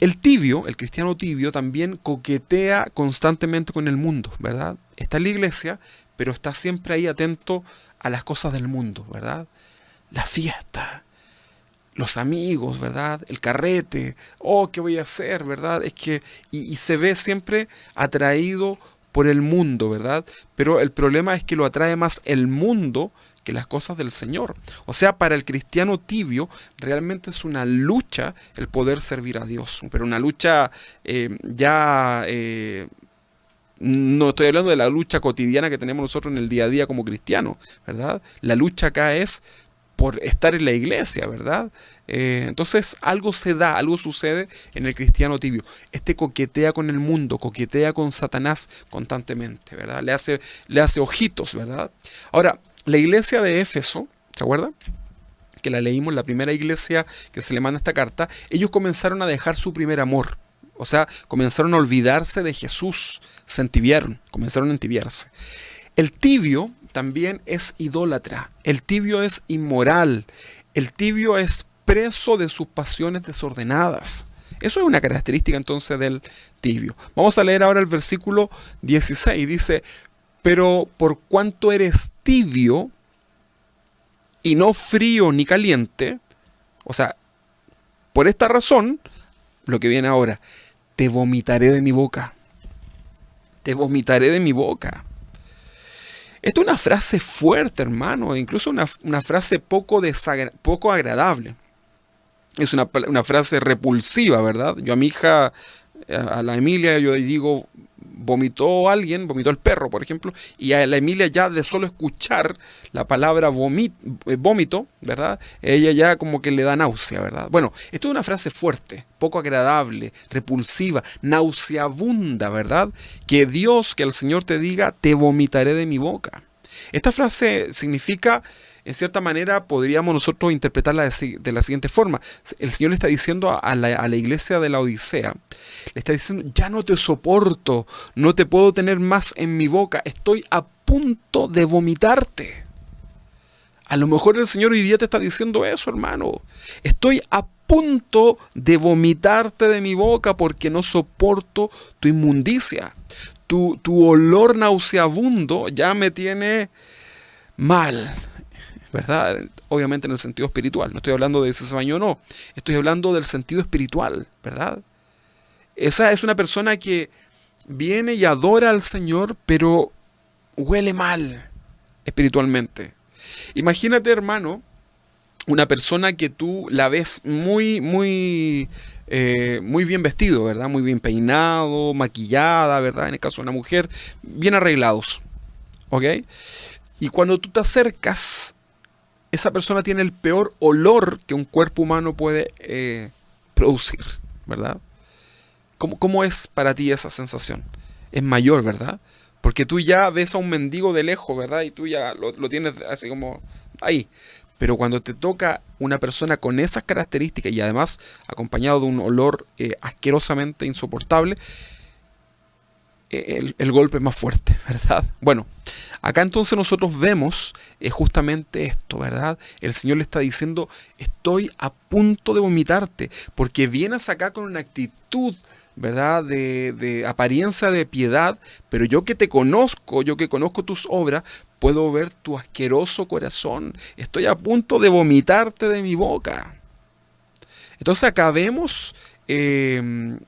El tibio, el cristiano tibio, también coquetea constantemente con el mundo, ¿verdad? Está en la iglesia, pero está siempre ahí atento a las cosas del mundo, ¿verdad? La fiesta, los amigos, ¿verdad? El carrete, oh, ¿qué voy a hacer, verdad? Es que, y se ve siempre atraído por el mundo, ¿verdad? Pero el problema es que lo atrae más el mundo que las cosas del Señor. O sea, para el cristiano tibio, realmente es una lucha el poder servir a Dios, pero una lucha no estoy hablando de la lucha cotidiana que tenemos nosotros en el día a día como cristianos, ¿verdad? La lucha acá es por estar en la iglesia, ¿verdad? Entonces algo se da, algo sucede en el cristiano tibio. Este coquetea con el mundo, coquetea con Satanás constantemente, ¿verdad? Le hace ojitos, ¿verdad? Ahora, la iglesia de Éfeso, ¿se acuerda? Que la leímos, la primera iglesia que se le manda esta carta, ellos comenzaron a dejar su primer amor. O sea, comenzaron a olvidarse de Jesús, se entibiaron, comenzaron a entibiarse. El tibio también es idólatra, el tibio es inmoral, el tibio es preso de sus pasiones desordenadas. Eso es una característica entonces del tibio. Vamos a leer ahora el versículo 16, dice: pero por cuanto eres tibio y no frío ni caliente, o sea, por esta razón, lo que viene ahora, te vomitaré de mi boca. Te vomitaré de mi boca. Esta es una frase fuerte, hermano, incluso una frase poco agradable. Es una frase repulsiva, ¿verdad? Yo a mi hija, a la Emilia, yo digo, vomitó el perro, por ejemplo, y a la Emilia ya de solo escuchar la palabra vómito, ¿verdad? Ella ya como que le da náusea, ¿verdad? Bueno, esto es una frase fuerte, poco agradable, repulsiva, nauseabunda, ¿verdad? Que el Señor te diga, te vomitaré de mi boca. Esta frase significa, en cierta manera, podríamos nosotros interpretarla de la siguiente forma. El Señor le está diciendo a la iglesia de la Odisea, le está diciendo, ya no te soporto, no te puedo tener más en mi boca, estoy a punto de vomitarte. A lo mejor el Señor hoy día te está diciendo eso, hermano. Estoy a punto de vomitarte de mi boca porque no soporto tu inmundicia. Tu olor nauseabundo ya me tiene mal, ¿verdad? Obviamente en el sentido espiritual. No estoy hablando de si se bañó o no. Estoy hablando del sentido espiritual, ¿verdad? Esa es una persona que viene y adora al Señor, pero huele mal espiritualmente. Imagínate, hermano, una persona que tú la ves muy bien vestido, ¿verdad? Muy bien peinado, maquillada, ¿verdad? En el caso de una mujer, bien arreglados, ¿ok? Y cuando tú te acercas, esa persona tiene el peor olor que un cuerpo humano puede producir, ¿verdad? ¿Cómo es para ti esa sensación? Es mayor, ¿verdad? Porque tú ya ves a un mendigo de lejos, ¿verdad? Y tú ya lo tienes así como ahí. Pero cuando te toca una persona con esas características y además acompañado de un olor asquerosamente insoportable, el golpe es más fuerte, ¿verdad? Bueno, acá entonces nosotros vemos justamente esto, ¿verdad? El Señor le está diciendo, estoy a punto de vomitarte, porque vienes acá con una actitud, ¿verdad? De apariencia de piedad, pero yo que te conozco, yo que conozco tus obras, puedo ver tu asqueroso corazón. Estoy a punto de vomitarte de mi boca. Entonces acá vemos, el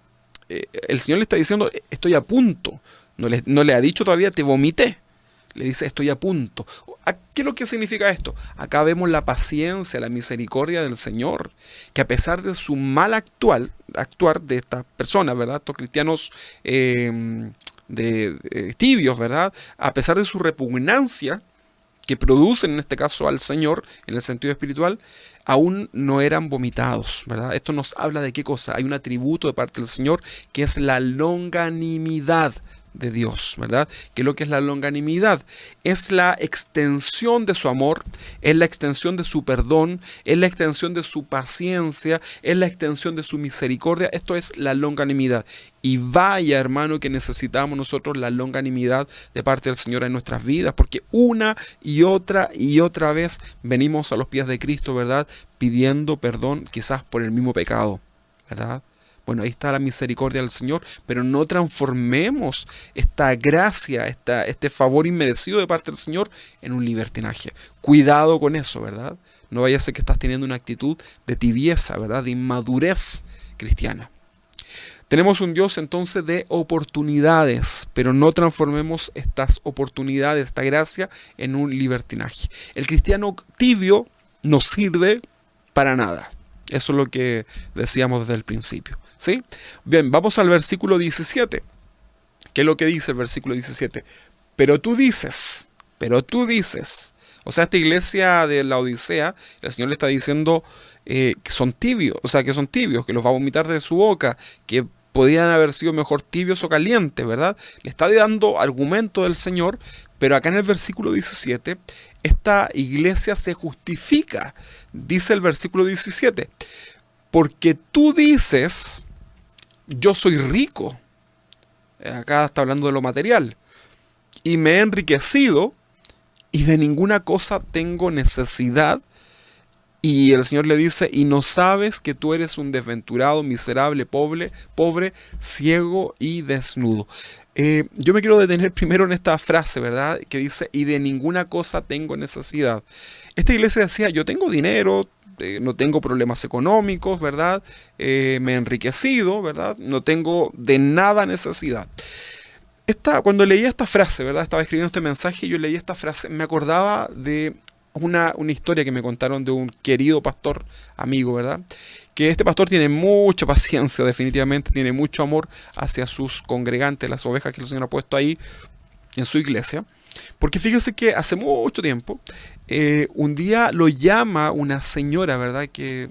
Señor le está diciendo, estoy a punto. No le ha dicho todavía, te vomité. Le dice, estoy a punto. ¿Qué es lo que significa esto? Acá vemos la paciencia, la misericordia del Señor, que a pesar de su mal actuar de estas personas, ¿verdad? Estos cristianos tibios, ¿verdad? A pesar de su repugnancia que producen en este caso al Señor, en el sentido espiritual, aún no eran vomitados, ¿verdad? Esto nos habla de qué cosa. Hay un atributo de parte del Señor que es la longanimidad de Dios, ¿verdad? ¿Qué es lo que es la longanimidad? Es la extensión de su amor, es la extensión de su perdón, es la extensión de su paciencia, es la extensión de su misericordia. Esto es la longanimidad. Y vaya, hermano, que necesitamos nosotros la longanimidad de parte del Señor en nuestras vidas, porque una y otra vez venimos a los pies de Cristo, ¿verdad? Pidiendo perdón quizás por el mismo pecado, ¿verdad? Bueno, ahí está la misericordia del Señor, pero no transformemos esta gracia, este favor inmerecido de parte del Señor en un libertinaje. Cuidado con eso, ¿verdad? No vaya a ser que estás teniendo una actitud de tibieza, ¿verdad? De inmadurez cristiana. Tenemos un Dios entonces de oportunidades, pero no transformemos estas oportunidades, esta gracia, en un libertinaje. El cristiano tibio no sirve para nada. Eso es lo que decíamos desde el principio. ¿Sí? Bien, vamos al versículo 17. ¿Qué es lo que dice el versículo 17? Pero tú dices, o sea, esta iglesia de la Odisea, el Señor le está diciendo que son tibios, que los va a vomitar de su boca, que podían haber sido mejor tibios o calientes, ¿verdad? Le está dando argumento del Señor, pero acá en el versículo 17, esta iglesia se justifica. Dice el versículo 17, porque tú dices, yo soy rico. Acá está hablando de lo material. Y me he enriquecido y de ninguna cosa tengo necesidad. Y el Señor le dice, y no sabes que tú eres un desventurado, miserable, pobre, ciego y desnudo. Yo me quiero detener primero en esta frase, ¿verdad? Que dice, y de ninguna cosa tengo necesidad. Esta iglesia decía, yo tengo dinero, no tengo problemas económicos, ¿verdad? Me he enriquecido, ¿verdad? No tengo de nada necesidad. Cuando leía esta frase, ¿verdad? Estaba escribiendo este mensaje y yo leía esta frase, me acordaba de una historia que me contaron de un querido pastor amigo, ¿verdad? Que este pastor tiene mucha paciencia, definitivamente, tiene mucho amor hacia sus congregantes, las ovejas que el Señor ha puesto ahí en su iglesia. Porque fíjense que hace mucho tiempo, un día lo llama una señora, ¿verdad? Que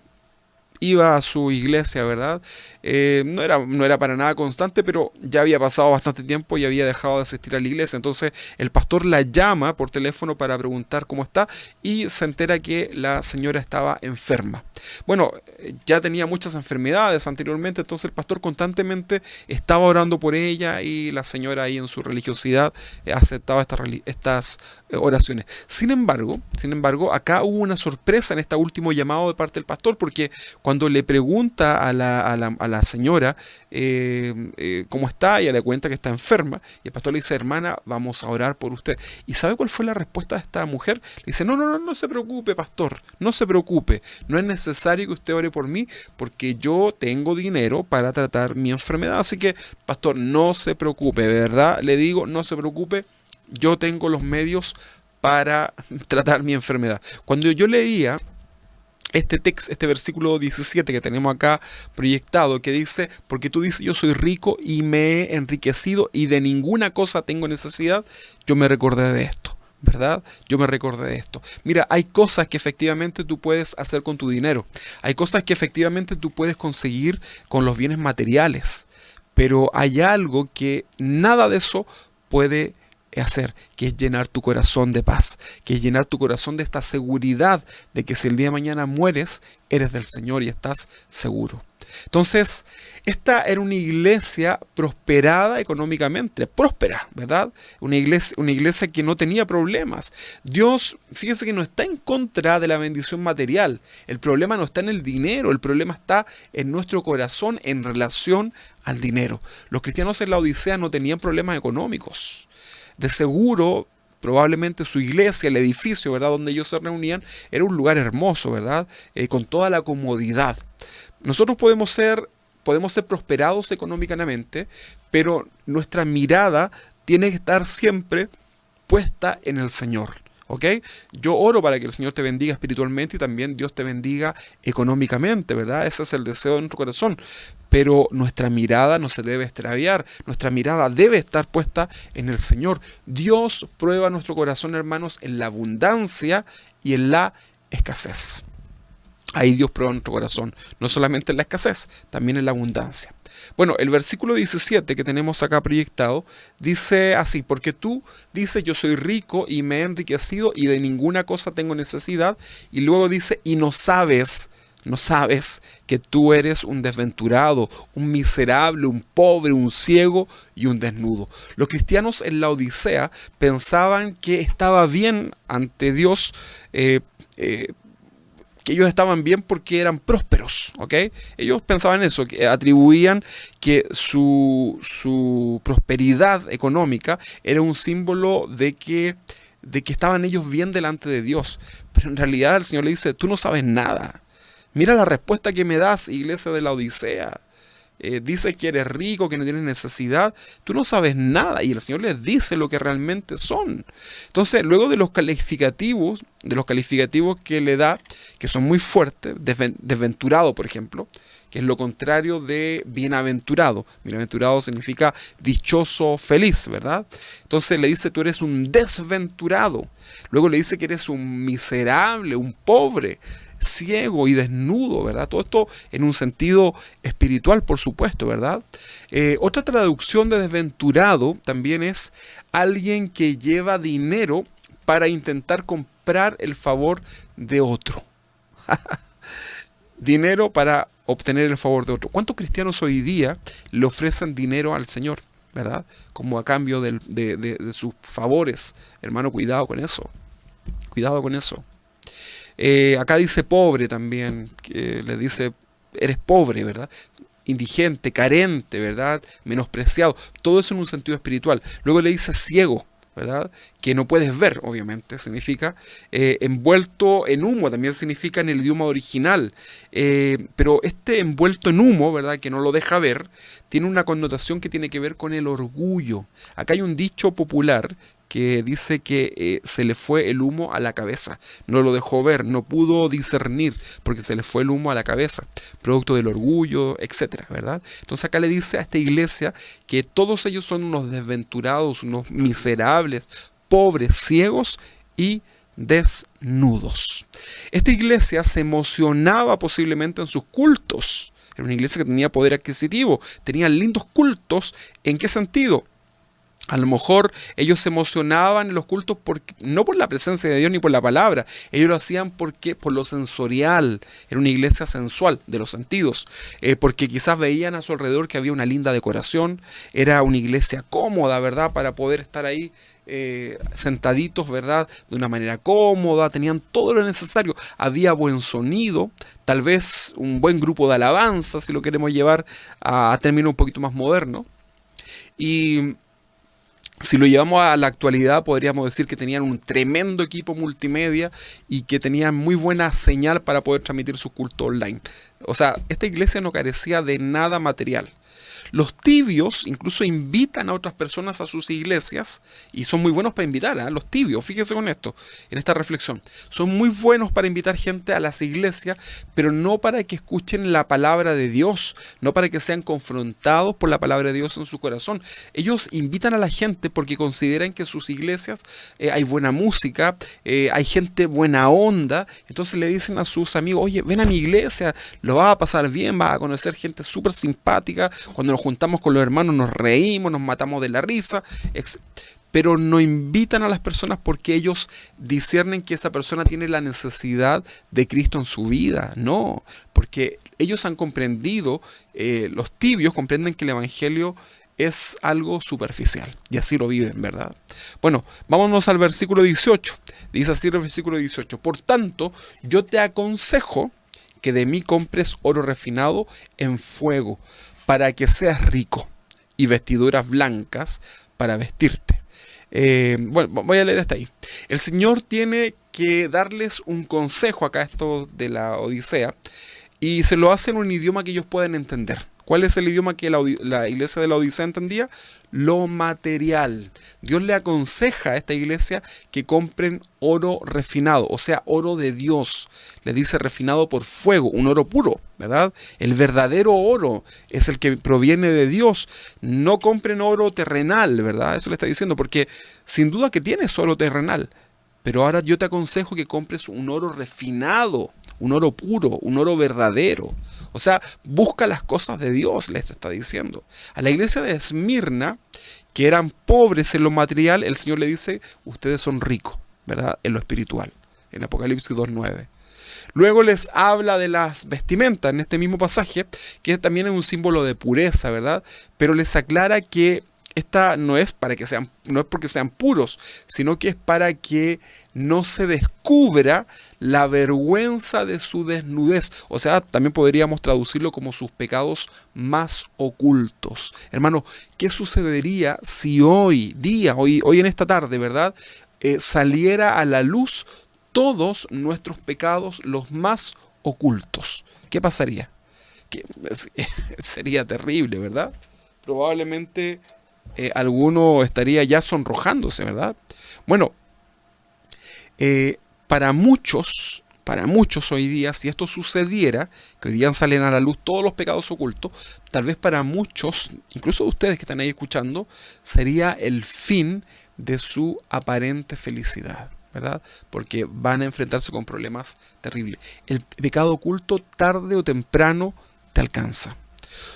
iba a su iglesia, ¿verdad? No era para nada constante, pero ya había pasado bastante tiempo y había dejado de asistir a la iglesia. Entonces el pastor la llama por teléfono para preguntar cómo está y se entera que la señora estaba enferma. Bueno, ya tenía muchas enfermedades anteriormente, entonces el pastor constantemente estaba orando por ella y la señora ahí en su religiosidad aceptaba estas oraciones. Sin embargo, acá hubo una sorpresa en este último llamado de parte del pastor, porque cuando le pregunta a la señora cómo está, ella le cuenta que está enferma, y el pastor le dice, hermana, vamos a orar por usted. ¿Y sabe cuál fue la respuesta de esta mujer? Le dice, no se preocupe, pastor, no se preocupe, no es necesario que usted ore por mí, porque yo tengo dinero para tratar mi enfermedad, así que, pastor, no se preocupe, de verdad, le digo, no se preocupe, yo tengo los medios para tratar mi enfermedad. Cuando yo leía este versículo 17 que tenemos acá proyectado, que dice, porque tú dices, yo soy rico y me he enriquecido y de ninguna cosa tengo necesidad, yo me recordé de esto, ¿verdad? Yo me recordé de esto. Mira, hay cosas que efectivamente tú puedes hacer con tu dinero, hay cosas que efectivamente tú puedes conseguir con los bienes materiales, pero hay algo que nada de eso puede hacer, que es llenar tu corazón de paz, que es llenar tu corazón de esta seguridad de que si el día de mañana mueres, eres del Señor y estás seguro. Entonces, esta era una iglesia prosperada económicamente, próspera, ¿verdad? Una iglesia que no tenía problemas. Dios, fíjense que no está en contra de la bendición material. El problema no está en el dinero, el problema está en nuestro corazón en relación al dinero. Los cristianos en la Odisea no tenían problemas económicos. De seguro, probablemente su iglesia, el edificio, ¿verdad?, donde ellos se reunían, era un lugar hermoso, ¿verdad?, con toda la comodidad. Nosotros podemos ser prosperados económicamente, pero nuestra mirada tiene que estar siempre puesta en el Señor, ¿ok? Yo oro para que el Señor te bendiga espiritualmente y también Dios te bendiga económicamente, ¿verdad? Ese es el deseo de nuestro corazón. Pero nuestra mirada no se debe extraviar, nuestra mirada debe estar puesta en el Señor. Dios prueba nuestro corazón, hermanos, en la abundancia y en la escasez. Ahí Dios prueba nuestro corazón, no solamente en la escasez, también en la abundancia. Bueno, el versículo 17 que tenemos acá proyectado dice así: porque tú dices, yo soy rico y me he enriquecido y de ninguna cosa tengo necesidad. Y luego dice, y no sabes que tú eres un desventurado, un miserable, un pobre, un ciego y un desnudo. Los cristianos en la Odisea pensaban que estaba bien ante Dios, que ellos estaban bien porque eran prósperos, ¿ok? Ellos pensaban eso, que atribuían que su prosperidad económica era un símbolo de que estaban ellos bien delante de Dios. Pero en realidad el Señor le dice, tú no sabes nada. Mira la respuesta que me das, iglesia de la Odisea. Dices que eres rico, que no tienes necesidad, tú no sabes nada, y el Señor les dice lo que realmente son. Entonces, luego de los calificativos que le da, que son muy fuertes, desventurado, por ejemplo, que es lo contrario de bienaventurado. Bienaventurado significa dichoso, feliz, ¿verdad? Entonces le dice, tú eres un desventurado. Luego le dice que eres un miserable, un pobre, ciego y desnudo, ¿verdad? Todo esto en un sentido espiritual, por supuesto, ¿verdad? Otra traducción de desventurado también es alguien que lleva dinero para intentar comprar el favor de otro. Dinero para obtener el favor de otro. ¿Cuántos cristianos hoy día le ofrecen dinero al Señor, ¿verdad? Como a cambio de sus favores. Hermano, cuidado con eso. Cuidado con eso. Acá dice pobre también, que le dice, eres pobre, ¿verdad? Indigente, carente, ¿verdad? Menospreciado. Todo eso en un sentido espiritual. Luego le dice ciego, ¿verdad? Que no puedes ver, obviamente, significa. Envuelto en humo, también significa en el idioma original. Pero este envuelto en humo, ¿verdad? Que no lo deja ver, tiene una connotación que tiene que ver con el orgullo. Acá hay un dicho popular que dice que se le fue el humo a la cabeza, no lo dejó ver, no pudo discernir, porque se le fue el humo a la cabeza, producto del orgullo, etcétera, ¿verdad? Entonces acá le dice a esta iglesia que todos ellos son unos desventurados, unos miserables, pobres, ciegos y desnudos. Esta iglesia se emocionaba posiblemente en sus cultos. Era una iglesia que tenía poder adquisitivo, tenía lindos cultos. ¿En qué sentido? A lo mejor ellos se emocionaban en los cultos no por la presencia de Dios ni por la palabra. Ellos lo hacían por lo sensorial. Era una iglesia sensual, de los sentidos. Porque quizás veían a su alrededor que había una linda decoración. Era una iglesia cómoda, ¿verdad? Para poder estar ahí sentaditos, ¿verdad? De una manera cómoda. Tenían todo lo necesario. Había buen sonido. Tal vez un buen grupo de alabanza, si lo queremos llevar a término un poquito más moderno. Y si lo llevamos a la actualidad, podríamos decir que tenían un tremendo equipo multimedia y que tenían muy buena señal para poder transmitir sus cultos online. O sea, esta iglesia no carecía de nada material. Los tibios incluso invitan a otras personas a sus iglesias y son muy buenos para invitar, ¿eh? Los tibios, fíjense con esto, en esta reflexión. Son muy buenos para invitar gente a las iglesias, pero no para que escuchen la palabra de Dios, no para que sean confrontados por la palabra de Dios en su corazón. Ellos invitan a la gente porque consideran que en sus iglesias hay buena música, hay gente buena onda. Entonces le dicen a sus amigos, oye, ven a mi iglesia, lo vas a pasar bien, vas a conocer gente súper simpática. Cuando nos juntamos con los hermanos nos reímos, nos matamos de la risa, pero no invitan a las personas porque ellos disciernen que esa persona tiene la necesidad de Cristo en su vida. No, porque ellos han comprendido, los tibios comprenden que el evangelio es algo superficial y así lo viven, ¿verdad? Bueno, vámonos al versículo 18. Dice así el versículo 18: por tanto, yo te aconsejo que de mí compres oro refinado en fuego, para que seas rico, y vestiduras blancas para vestirte. Bueno, voy a leer hasta ahí. El Señor tiene que darles un consejo acá, esto de la Odisea, y se lo hace en un idioma que ellos pueden entender. ¿Cuál es el idioma que la iglesia de la Odisea entendía? lo material. Dios le aconseja a esta iglesia que compren oro refinado, o sea, oro de Dios. Le dice refinado por fuego, un oro puro, ¿verdad? El verdadero oro es el que proviene de Dios. No compren oro terrenal, ¿verdad? Eso le está diciendo, porque sin duda que tienes oro terrenal. Pero ahora yo te aconsejo que compres un oro refinado, un oro puro, un oro verdadero. O sea, busca las cosas de Dios, les está diciendo. A la iglesia de Esmirna, que eran pobres en lo material, el Señor le dice, ustedes son ricos, ¿verdad? En lo espiritual, en Apocalipsis 2:9. Luego les habla de las vestimentas en este mismo pasaje, que también es un símbolo de pureza, ¿verdad? Pero les aclara que esta no es porque sean puros, sino que es para que no se descubra la vergüenza de su desnudez. O sea, también podríamos traducirlo como sus pecados más ocultos. Hermano, ¿qué sucedería si hoy en esta tarde, ¿verdad? Saliera a la luz todos nuestros pecados, los más ocultos? ¿Qué pasaría? Sería terrible, ¿verdad? Probablemente alguno estaría ya sonrojándose, ¿verdad? Bueno, para muchos hoy día, si esto sucediera, que hoy día salen a la luz todos los pecados ocultos, tal vez para muchos, incluso de ustedes que están ahí escuchando, sería el fin de su aparente felicidad, ¿verdad? Porque van a enfrentarse con problemas terribles. El pecado oculto tarde o temprano te alcanza.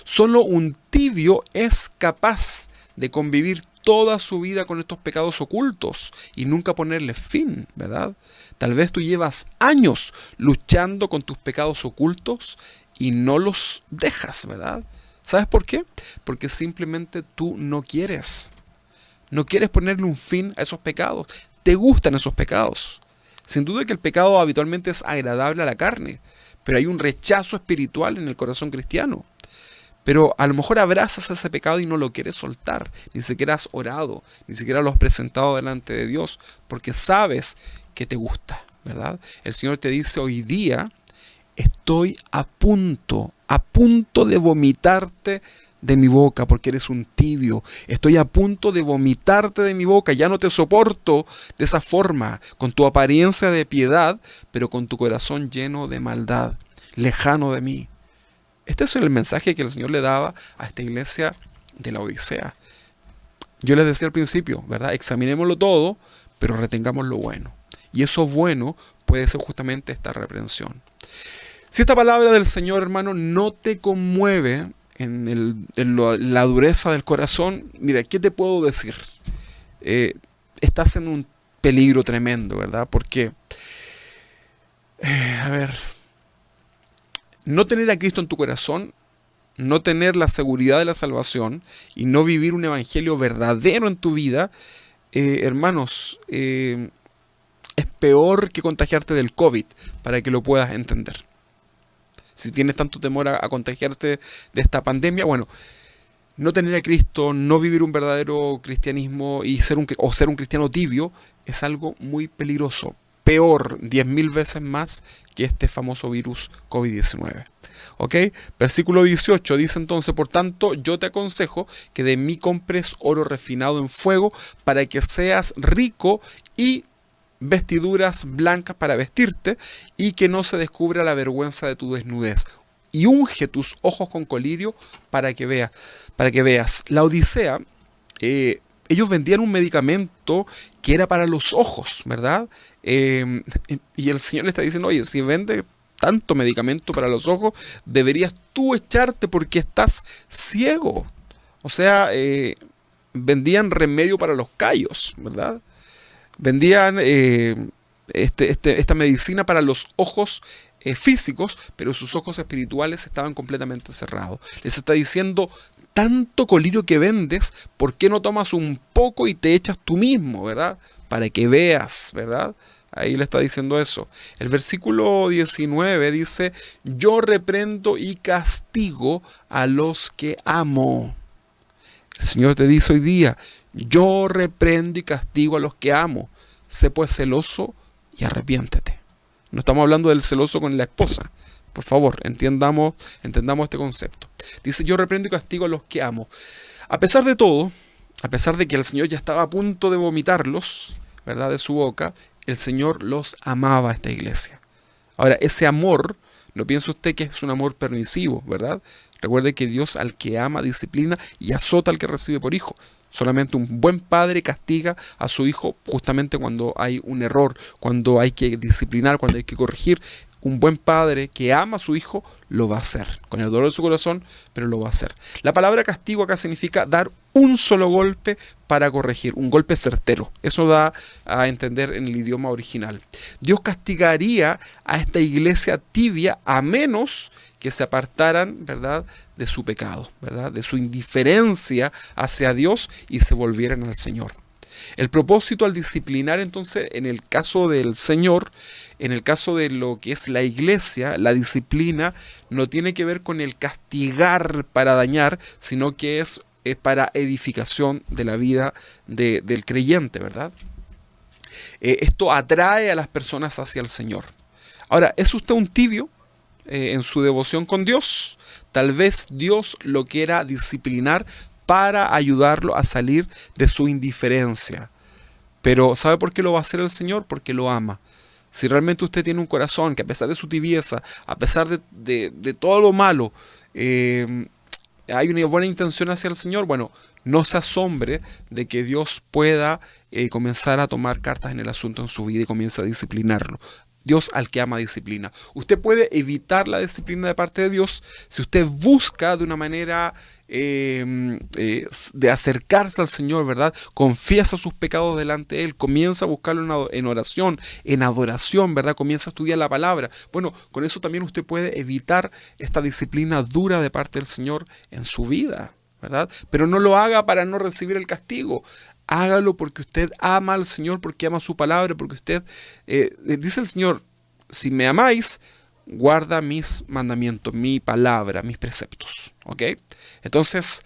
Solo un tibio es capaz de convivir toda su vida con estos pecados ocultos y nunca ponerle fin, ¿verdad? Tal vez tú llevas años luchando con tus pecados ocultos y no los dejas, ¿verdad? ¿Sabes por qué? Porque simplemente tú no quieres. No quieres ponerle un fin a esos pecados. Te gustan esos pecados. Sin duda que el pecado habitualmente es agradable a la carne, pero hay un rechazo espiritual en el corazón cristiano. Pero a lo mejor abrazas ese pecado y no lo quieres soltar. Ni siquiera has orado, ni siquiera lo has presentado delante de Dios, porque sabes que te gusta, ¿verdad? El Señor te dice hoy día, estoy a punto de vomitarte de mi boca, porque eres un tibio. Estoy a punto de vomitarte de mi boca. Ya no te soporto de esa forma, con tu apariencia de piedad, pero con tu corazón lleno de maldad, lejano de mí. Este es el mensaje que el Señor le daba a esta iglesia de la Odisea. Yo les decía al principio, ¿verdad? Examinémoslo todo, pero retengamos lo bueno. Y eso bueno puede ser justamente esta reprensión. Si esta palabra del Señor, hermano, no te conmueve en la dureza del corazón, mira, ¿qué te puedo decir? Estás en un peligro tremendo, ¿verdad? Porque, no tener a Cristo en tu corazón, no tener la seguridad de la salvación y no vivir un evangelio verdadero en tu vida, hermanos, es peor que contagiarte del COVID, para que lo puedas entender. Si tienes tanto temor a contagiarte de esta pandemia, bueno, no tener a Cristo, no vivir un verdadero cristianismo y ser un cristiano tibio es algo muy peligroso. Peor, 10.000 veces más que este famoso virus COVID-19. ¿Ok? Versículo 18 dice entonces, por tanto, yo te aconsejo que de mí compres oro refinado en fuego para que seas rico y vestiduras blancas para vestirte y que no se descubra la vergüenza de tu desnudez. Y unge tus ojos con colirio para que veas. La Odisea, ellos vendían un medicamento que era para los ojos, ¿verdad? Y el Señor le está diciendo, oye, si vende tanto medicamento para los ojos, deberías tú echarte porque estás ciego. O sea, vendían remedio para los callos, ¿verdad? Vendían esta medicina para los ojos físicos, pero sus ojos espirituales estaban completamente cerrados. Les está diciendo, tanto colirio que vendes, ¿por qué no tomas un poco y te echas tú mismo, ¿verdad? Para que veas, ¿verdad? Ahí le está diciendo eso. El versículo 19 dice, yo reprendo y castigo a los que amo. El Señor te dice hoy día, yo reprendo y castigo a los que amo. Sé pues celoso y arrepiéntete. No estamos hablando del celoso con la esposa. Por favor, entendamos este concepto. Dice, yo reprendo y castigo a los que amo. A pesar de todo, a pesar de que el Señor ya estaba a punto de vomitarlos, ¿verdad?, de su boca, el Señor los amaba a esta iglesia. Ahora, ese amor, no piense usted que es un amor permisivo, ¿verdad? Recuerde que Dios al que ama disciplina y azota al que recibe por hijo. Solamente un buen padre castiga a su hijo justamente cuando hay un error, cuando hay que disciplinar, cuando hay que corregir. Un buen padre que ama a su hijo lo va a hacer, con el dolor de su corazón, pero lo va a hacer. La palabra castigo acá significa dar un solo golpe para corregir, un golpe certero. Eso da a entender en el idioma original. Dios castigaría a esta iglesia tibia a menos que se apartaran, ¿verdad?, de su pecado, ¿verdad?, de su indiferencia hacia Dios y se volvieran al Señor. El propósito al disciplinar, entonces, en el caso del Señor, en el caso de lo que es la iglesia, la disciplina no tiene que ver con el castigar para dañar, sino que es para edificación de la vida del creyente, ¿verdad? Esto atrae a las personas hacia el Señor. Ahora, ¿es usted un tibio en su devoción con Dios? Tal vez Dios lo quiera disciplinar para ayudarlo a salir de su indiferencia. Pero ¿sabe por qué lo va a hacer el Señor? Porque lo ama. Si realmente usted tiene un corazón que a pesar de su tibieza, a pesar de todo lo malo, hay una buena intención hacia el Señor, bueno, no se asombre de que Dios pueda comenzar a tomar cartas en el asunto en su vida y comience a disciplinarlo. Dios al que ama disciplina. Usted puede evitar la disciplina de parte de Dios si usted busca de una manera de acercarse al Señor, ¿verdad? Confiesa sus pecados delante de Él, comienza a buscarlo en oración, en adoración, ¿verdad? Comienza a estudiar la palabra. Bueno, con eso también usted puede evitar esta disciplina dura de parte del Señor en su vida, ¿verdad? Pero no lo haga para no recibir el castigo. Hágalo porque usted ama al Señor, porque ama su palabra, porque usted, dice el Señor, si me amáis, guarda mis mandamientos, mi palabra, mis preceptos. ¿Ok? Entonces,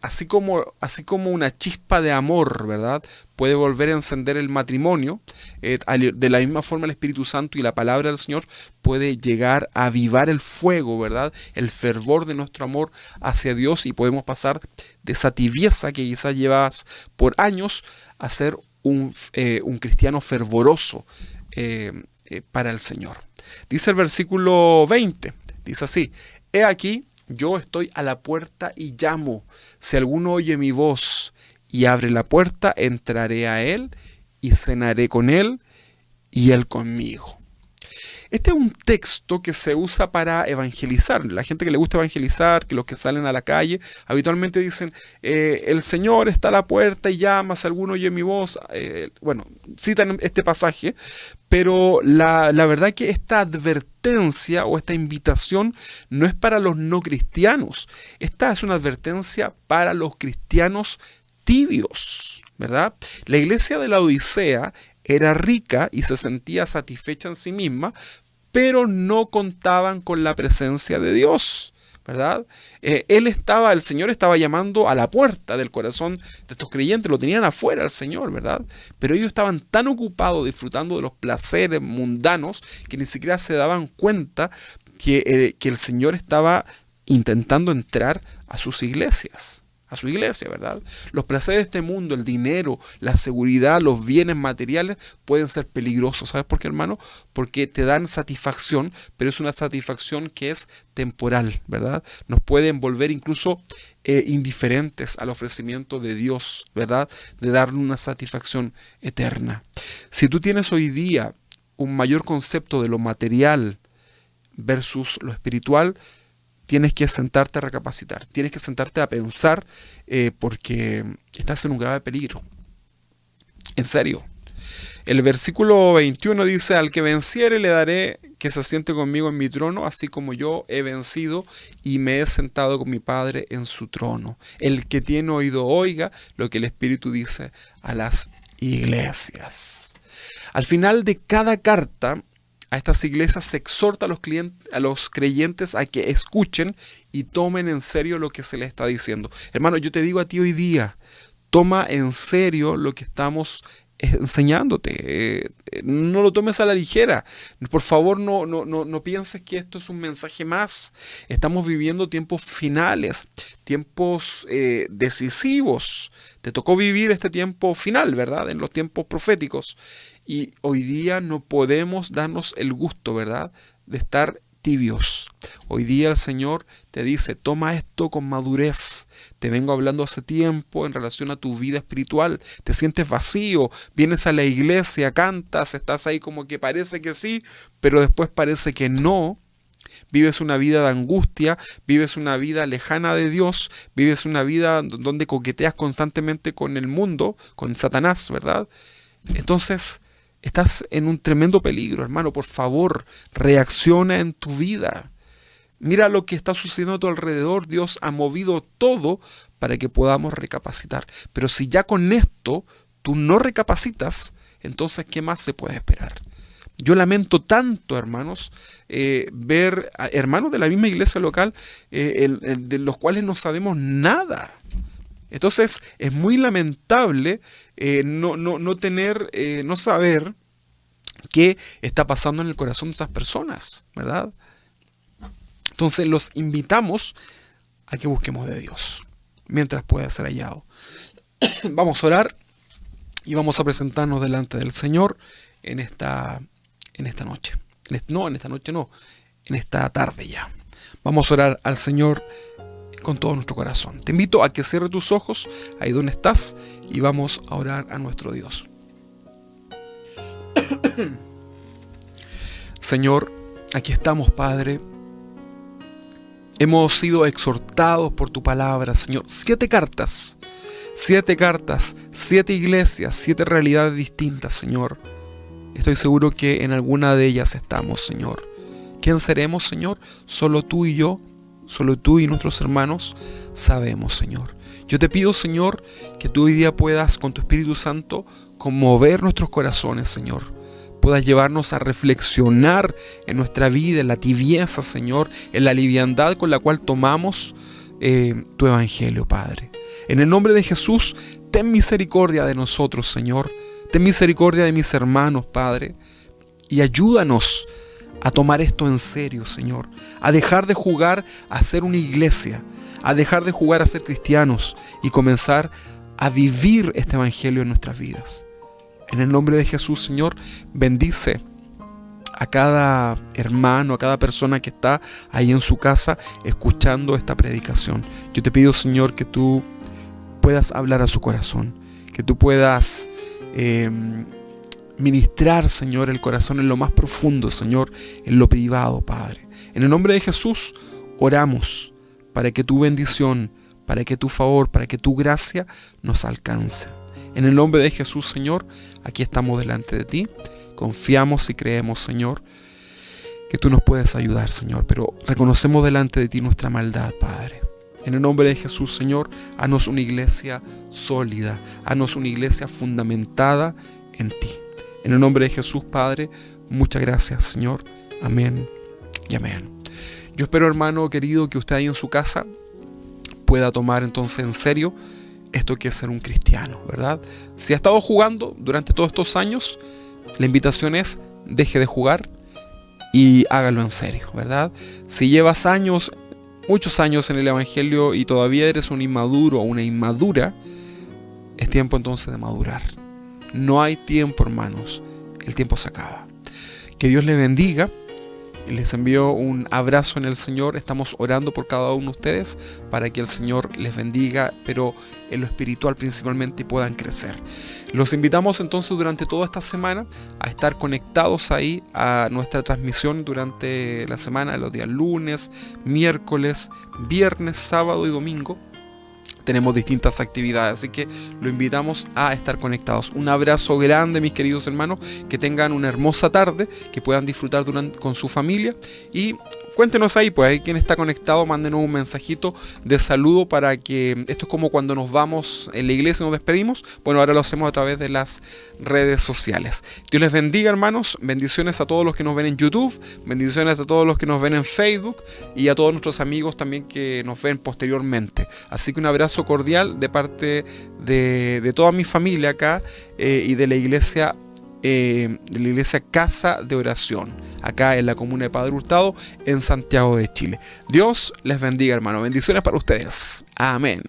así como una chispa de amor, ¿verdad?, puede volver a encender el matrimonio, de la misma forma el Espíritu Santo y la palabra del Señor puede llegar a avivar el fuego, ¿verdad?, el fervor de nuestro amor hacia Dios, y podemos pasar de esa tibieza que quizás llevas por años a ser un cristiano fervoroso para el Señor. Dice el versículo 20, dice así: he aquí, yo estoy a la puerta y llamo. Si alguno oye mi voz y abre la puerta, entraré a él y cenaré con él y él conmigo. Este es un texto que se usa para evangelizar. La gente que le gusta evangelizar, que los que salen a la calle, habitualmente dicen, el Señor está a la puerta y llama, si alguno oye mi voz. Bueno, citan este pasaje, pero la verdad que esta advertencia o esta invitación no es para los no cristianos. Esta es una advertencia para los cristianos tibios, ¿verdad? La iglesia de la Odisea era rica y se sentía satisfecha en sí misma, pero no contaban con la presencia de Dios, ¿verdad? El Señor estaba llamando a la puerta del corazón de estos creyentes, lo tenían afuera el Señor, ¿verdad? Pero ellos estaban tan ocupados disfrutando de los placeres mundanos que ni siquiera se daban cuenta que el Señor estaba intentando entrar a sus iglesias. A su iglesia, ¿verdad? Los placeres de este mundo, el dinero, la seguridad, los bienes materiales pueden ser peligrosos. ¿Sabes por qué, hermano? Porque te dan satisfacción, pero es una satisfacción que es temporal, ¿verdad? Nos pueden volver incluso indiferentes al ofrecimiento de Dios, ¿verdad? De darnos una satisfacción eterna. Si tú tienes hoy día un mayor concepto de lo material versus lo espiritual, tienes que sentarte a recapacitar, tienes que sentarte a pensar, porque estás en un grave peligro. En serio. El versículo 21 dice: al que venciere le daré que se siente conmigo en mi trono, así como yo he vencido y me he sentado con mi Padre en su trono. El que tiene oído oiga lo que el Espíritu dice a las iglesias. Al final de cada carta, a estas iglesias se exhorta a los creyentes a que escuchen y tomen en serio lo que se les está diciendo. Hermano, yo te digo a ti hoy día, toma en serio lo que estamos enseñándote. No lo tomes a la ligera. Por favor, no pienses que esto es un mensaje más. Estamos viviendo tiempos finales, tiempos decisivos. Te tocó vivir este tiempo final, ¿verdad? En los tiempos proféticos. Y hoy día no podemos darnos el gusto, ¿verdad?, de estar tibios. Hoy día el Señor te dice, toma esto con madurez. Te vengo hablando hace tiempo en relación a tu vida espiritual. Te sientes vacío, vienes a la iglesia, cantas, estás ahí como que parece que sí, pero después parece que no. Vives una vida de angustia, vives una vida lejana de Dios, vives una vida donde coqueteas constantemente con el mundo, con Satanás, ¿verdad? Entonces, estás en un tremendo peligro, hermano. Por favor, reacciona en tu vida. Mira lo que está sucediendo a tu alrededor. Dios ha movido todo para que podamos recapacitar. Pero si ya con esto tú no recapacitas, entonces ¿qué más se puede esperar? Yo lamento tanto, hermanos, ver a hermanos de la misma iglesia local de los cuales no sabemos nada. Entonces es muy lamentable no saber qué está pasando en el corazón de esas personas, ¿verdad? Entonces los invitamos a que busquemos de Dios mientras pueda ser hallado. Vamos a orar y vamos a presentarnos delante del Señor en esta noche. En esta tarde ya. Vamos a orar al Señor con todo nuestro corazón. Te invito a que cierres tus ojos ahí donde estás y vamos a orar a nuestro Dios. Señor, aquí estamos, Padre. Hemos sido exhortados por tu palabra, Señor. 7 cartas, 7 iglesias, 7 realidades distintas, Señor. Estoy seguro que en alguna de ellas estamos, Señor. ¿Quién seremos, Señor? Solo tú y yo, solo tú y nuestros hermanos sabemos, Señor. Yo te pido, Señor, que tú hoy día puedas, con tu Espíritu Santo, conmover nuestros corazones, Señor. Puedas llevarnos a reflexionar en nuestra vida, en la tibieza, Señor, en la liviandad con la cual tomamos tu Evangelio, Padre. En el nombre de Jesús, ten misericordia de nosotros, Señor. Ten misericordia de mis hermanos, Padre. Y ayúdanos a tomar esto en serio, Señor. A dejar de jugar a ser una iglesia. A dejar de jugar a ser cristianos. Y comenzar a vivir este Evangelio en nuestras vidas. En el nombre de Jesús, Señor, bendice a cada hermano, a cada persona que está ahí en su casa escuchando esta predicación. Yo te pido, Señor, que tú puedas hablar a su corazón, que tú puedas ministrar, Señor, el corazón en lo más profundo, Señor, en lo privado, Padre. En el nombre de Jesús oramos para que tu bendición, para que tu favor, para que tu gracia nos alcance. En el nombre de Jesús, Señor, aquí estamos delante de ti. Confiamos y creemos, Señor, que tú nos puedes ayudar, Señor. Pero reconocemos delante de ti nuestra maldad, Padre. En el nombre de Jesús, Señor, haznos una iglesia sólida. Haznos una iglesia fundamentada en ti. En el nombre de Jesús, Padre, muchas gracias, Señor. Amén y amén. Yo espero, hermano querido, que usted ahí en su casa pueda tomar entonces en serio esto que es ser un cristiano, ¿verdad? Si ha estado jugando durante todos estos años, la invitación es: deje de jugar y hágalo en serio, ¿verdad? Si llevas años, muchos años en el Evangelio y todavía eres un inmaduro o una inmadura, es tiempo entonces de madurar. No hay tiempo, hermanos, el tiempo se acaba. Que Dios les bendiga. Les envío un abrazo en el Señor. Estamos orando por cada uno de ustedes para que el Señor les bendiga, pero en lo espiritual principalmente, y puedan crecer. Los invitamos entonces durante toda esta semana a estar conectados ahí a nuestra transmisión durante la semana, los días lunes, miércoles, viernes, sábado y domingo. Tenemos distintas actividades, así que lo invitamos a estar conectados. Un abrazo grande, mis queridos hermanos, que tengan una hermosa tarde, que puedan disfrutar con su familia, y Cuéntenos ahí, pues ahí quien está conectado, mándenos un mensajito de saludo para que esto es como cuando nos vamos en la iglesia y nos despedimos. Bueno, ahora lo hacemos a través de las redes sociales. Dios les bendiga, hermanos. Bendiciones a todos los que nos ven en YouTube, bendiciones a todos los que nos ven en Facebook y a todos nuestros amigos también que nos ven posteriormente. Así que un abrazo cordial de parte de toda mi familia acá y de la iglesia Casa de Oración, acá en la comuna de Padre Hurtado, en Santiago de Chile. Dios les bendiga, hermano. Bendiciones para ustedes. Amén.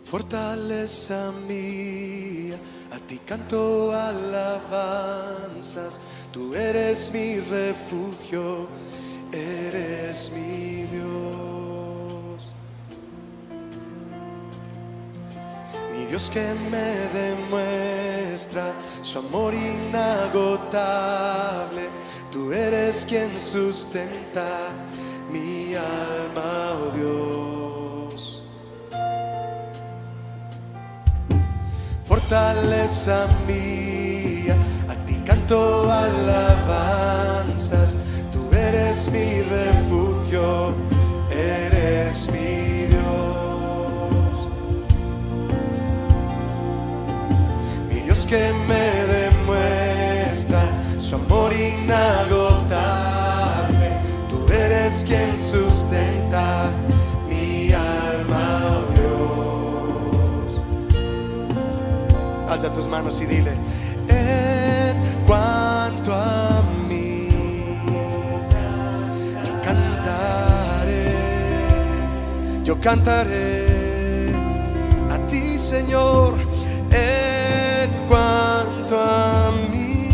Fortaleza mía, a ti canto alabanzas, tú eres mi refugio, eres mi Dios. Mi Dios que me demuestra su amor inagotable, tú eres quien sustenta mi alma, oh Dios. Fortaleza mía, a ti canto alabanzas, tú eres mi refugio, eres mi Dios. Mi Dios que me demuestra su amor inagotable, tú eres quien sustenta mi alma, oh Dios. Alza tus manos y dile: en cuanto a mí, yo cantaré a ti, Señor. En cuanto a mí,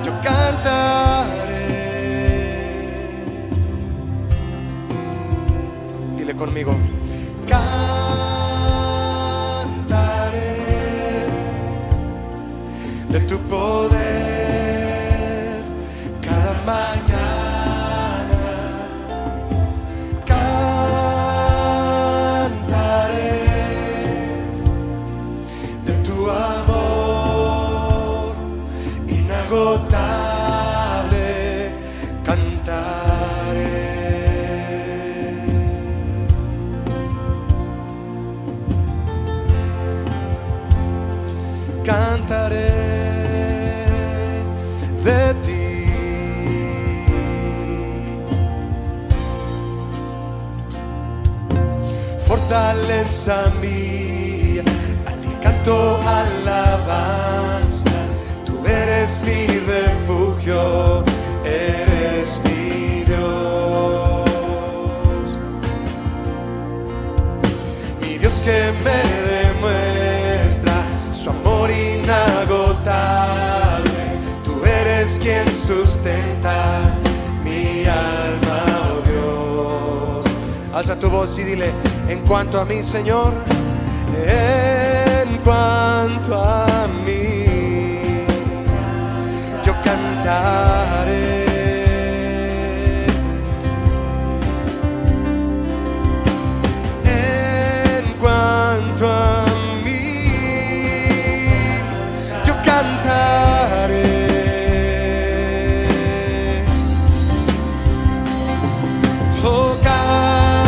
yo cantaré. Dile conmigo: cantaré de tu poder cada mañana. Cantaré de tu amor inagotable, cantaré. Cantaré de ti. Fortaleza mía, a ti canto alabanza. Tú eres mi refugio, eres mi Dios. Mi Dios que me demuestra su amor inagotable. Tú eres quien sustenta mi alma, oh Dios. Alza tu voz y dile: en cuanto a mí, Señor, en cuanto a mí, yo cantaré. En cuanto a cantaré. Oh, cantaré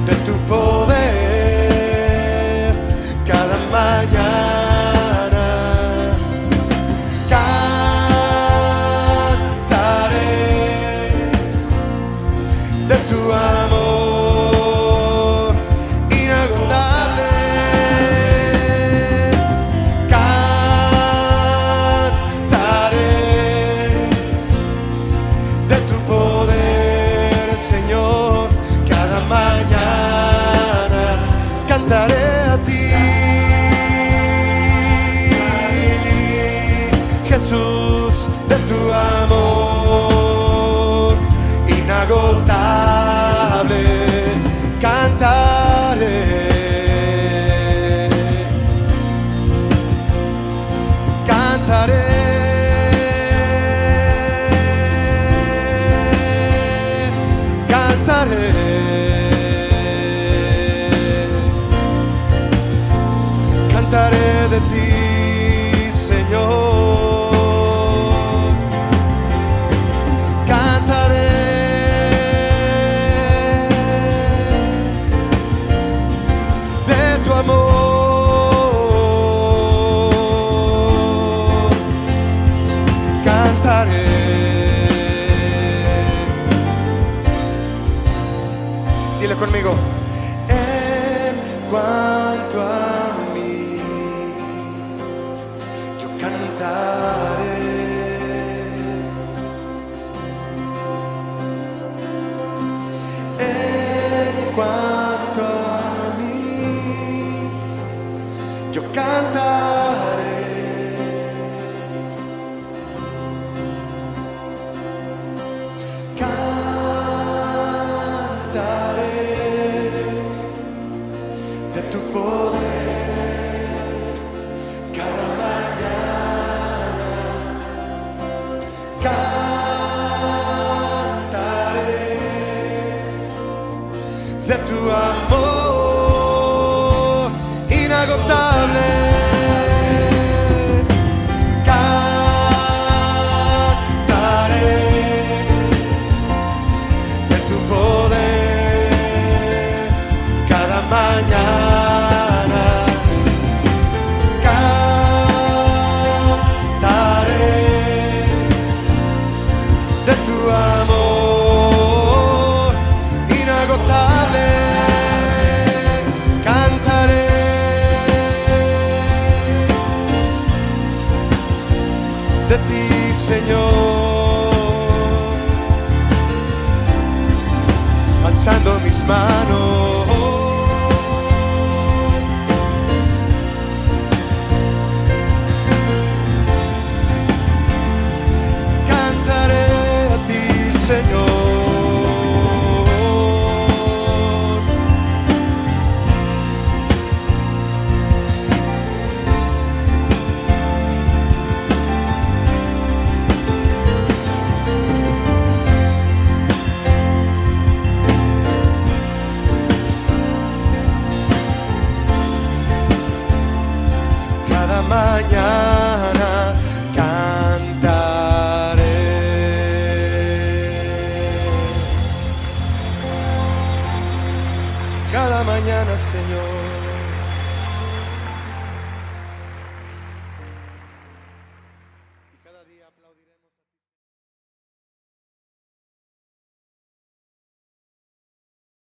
de tu poder cada mañana. Cantaré de tu amor inagotable. Cantaré a ti, Jesús, de tu amor inagotable. Cantaré, cantaré, cantaré. Cantaré de ti, Señor. Cantaré de tu amor. Cantaré. Dile conmigo: en cuanto a cantaré. En cuanto a mí, yo cantaré. Cantaré de tu poder cada mañana. Cantaré de tu amor inagotable. Cantaré de tu poder cada mañana. Cantaré de tu amor inagotable. Cantaré de ti, Señor, alzando mis manos. Cantaré a ti, Señor. mañana, Señor.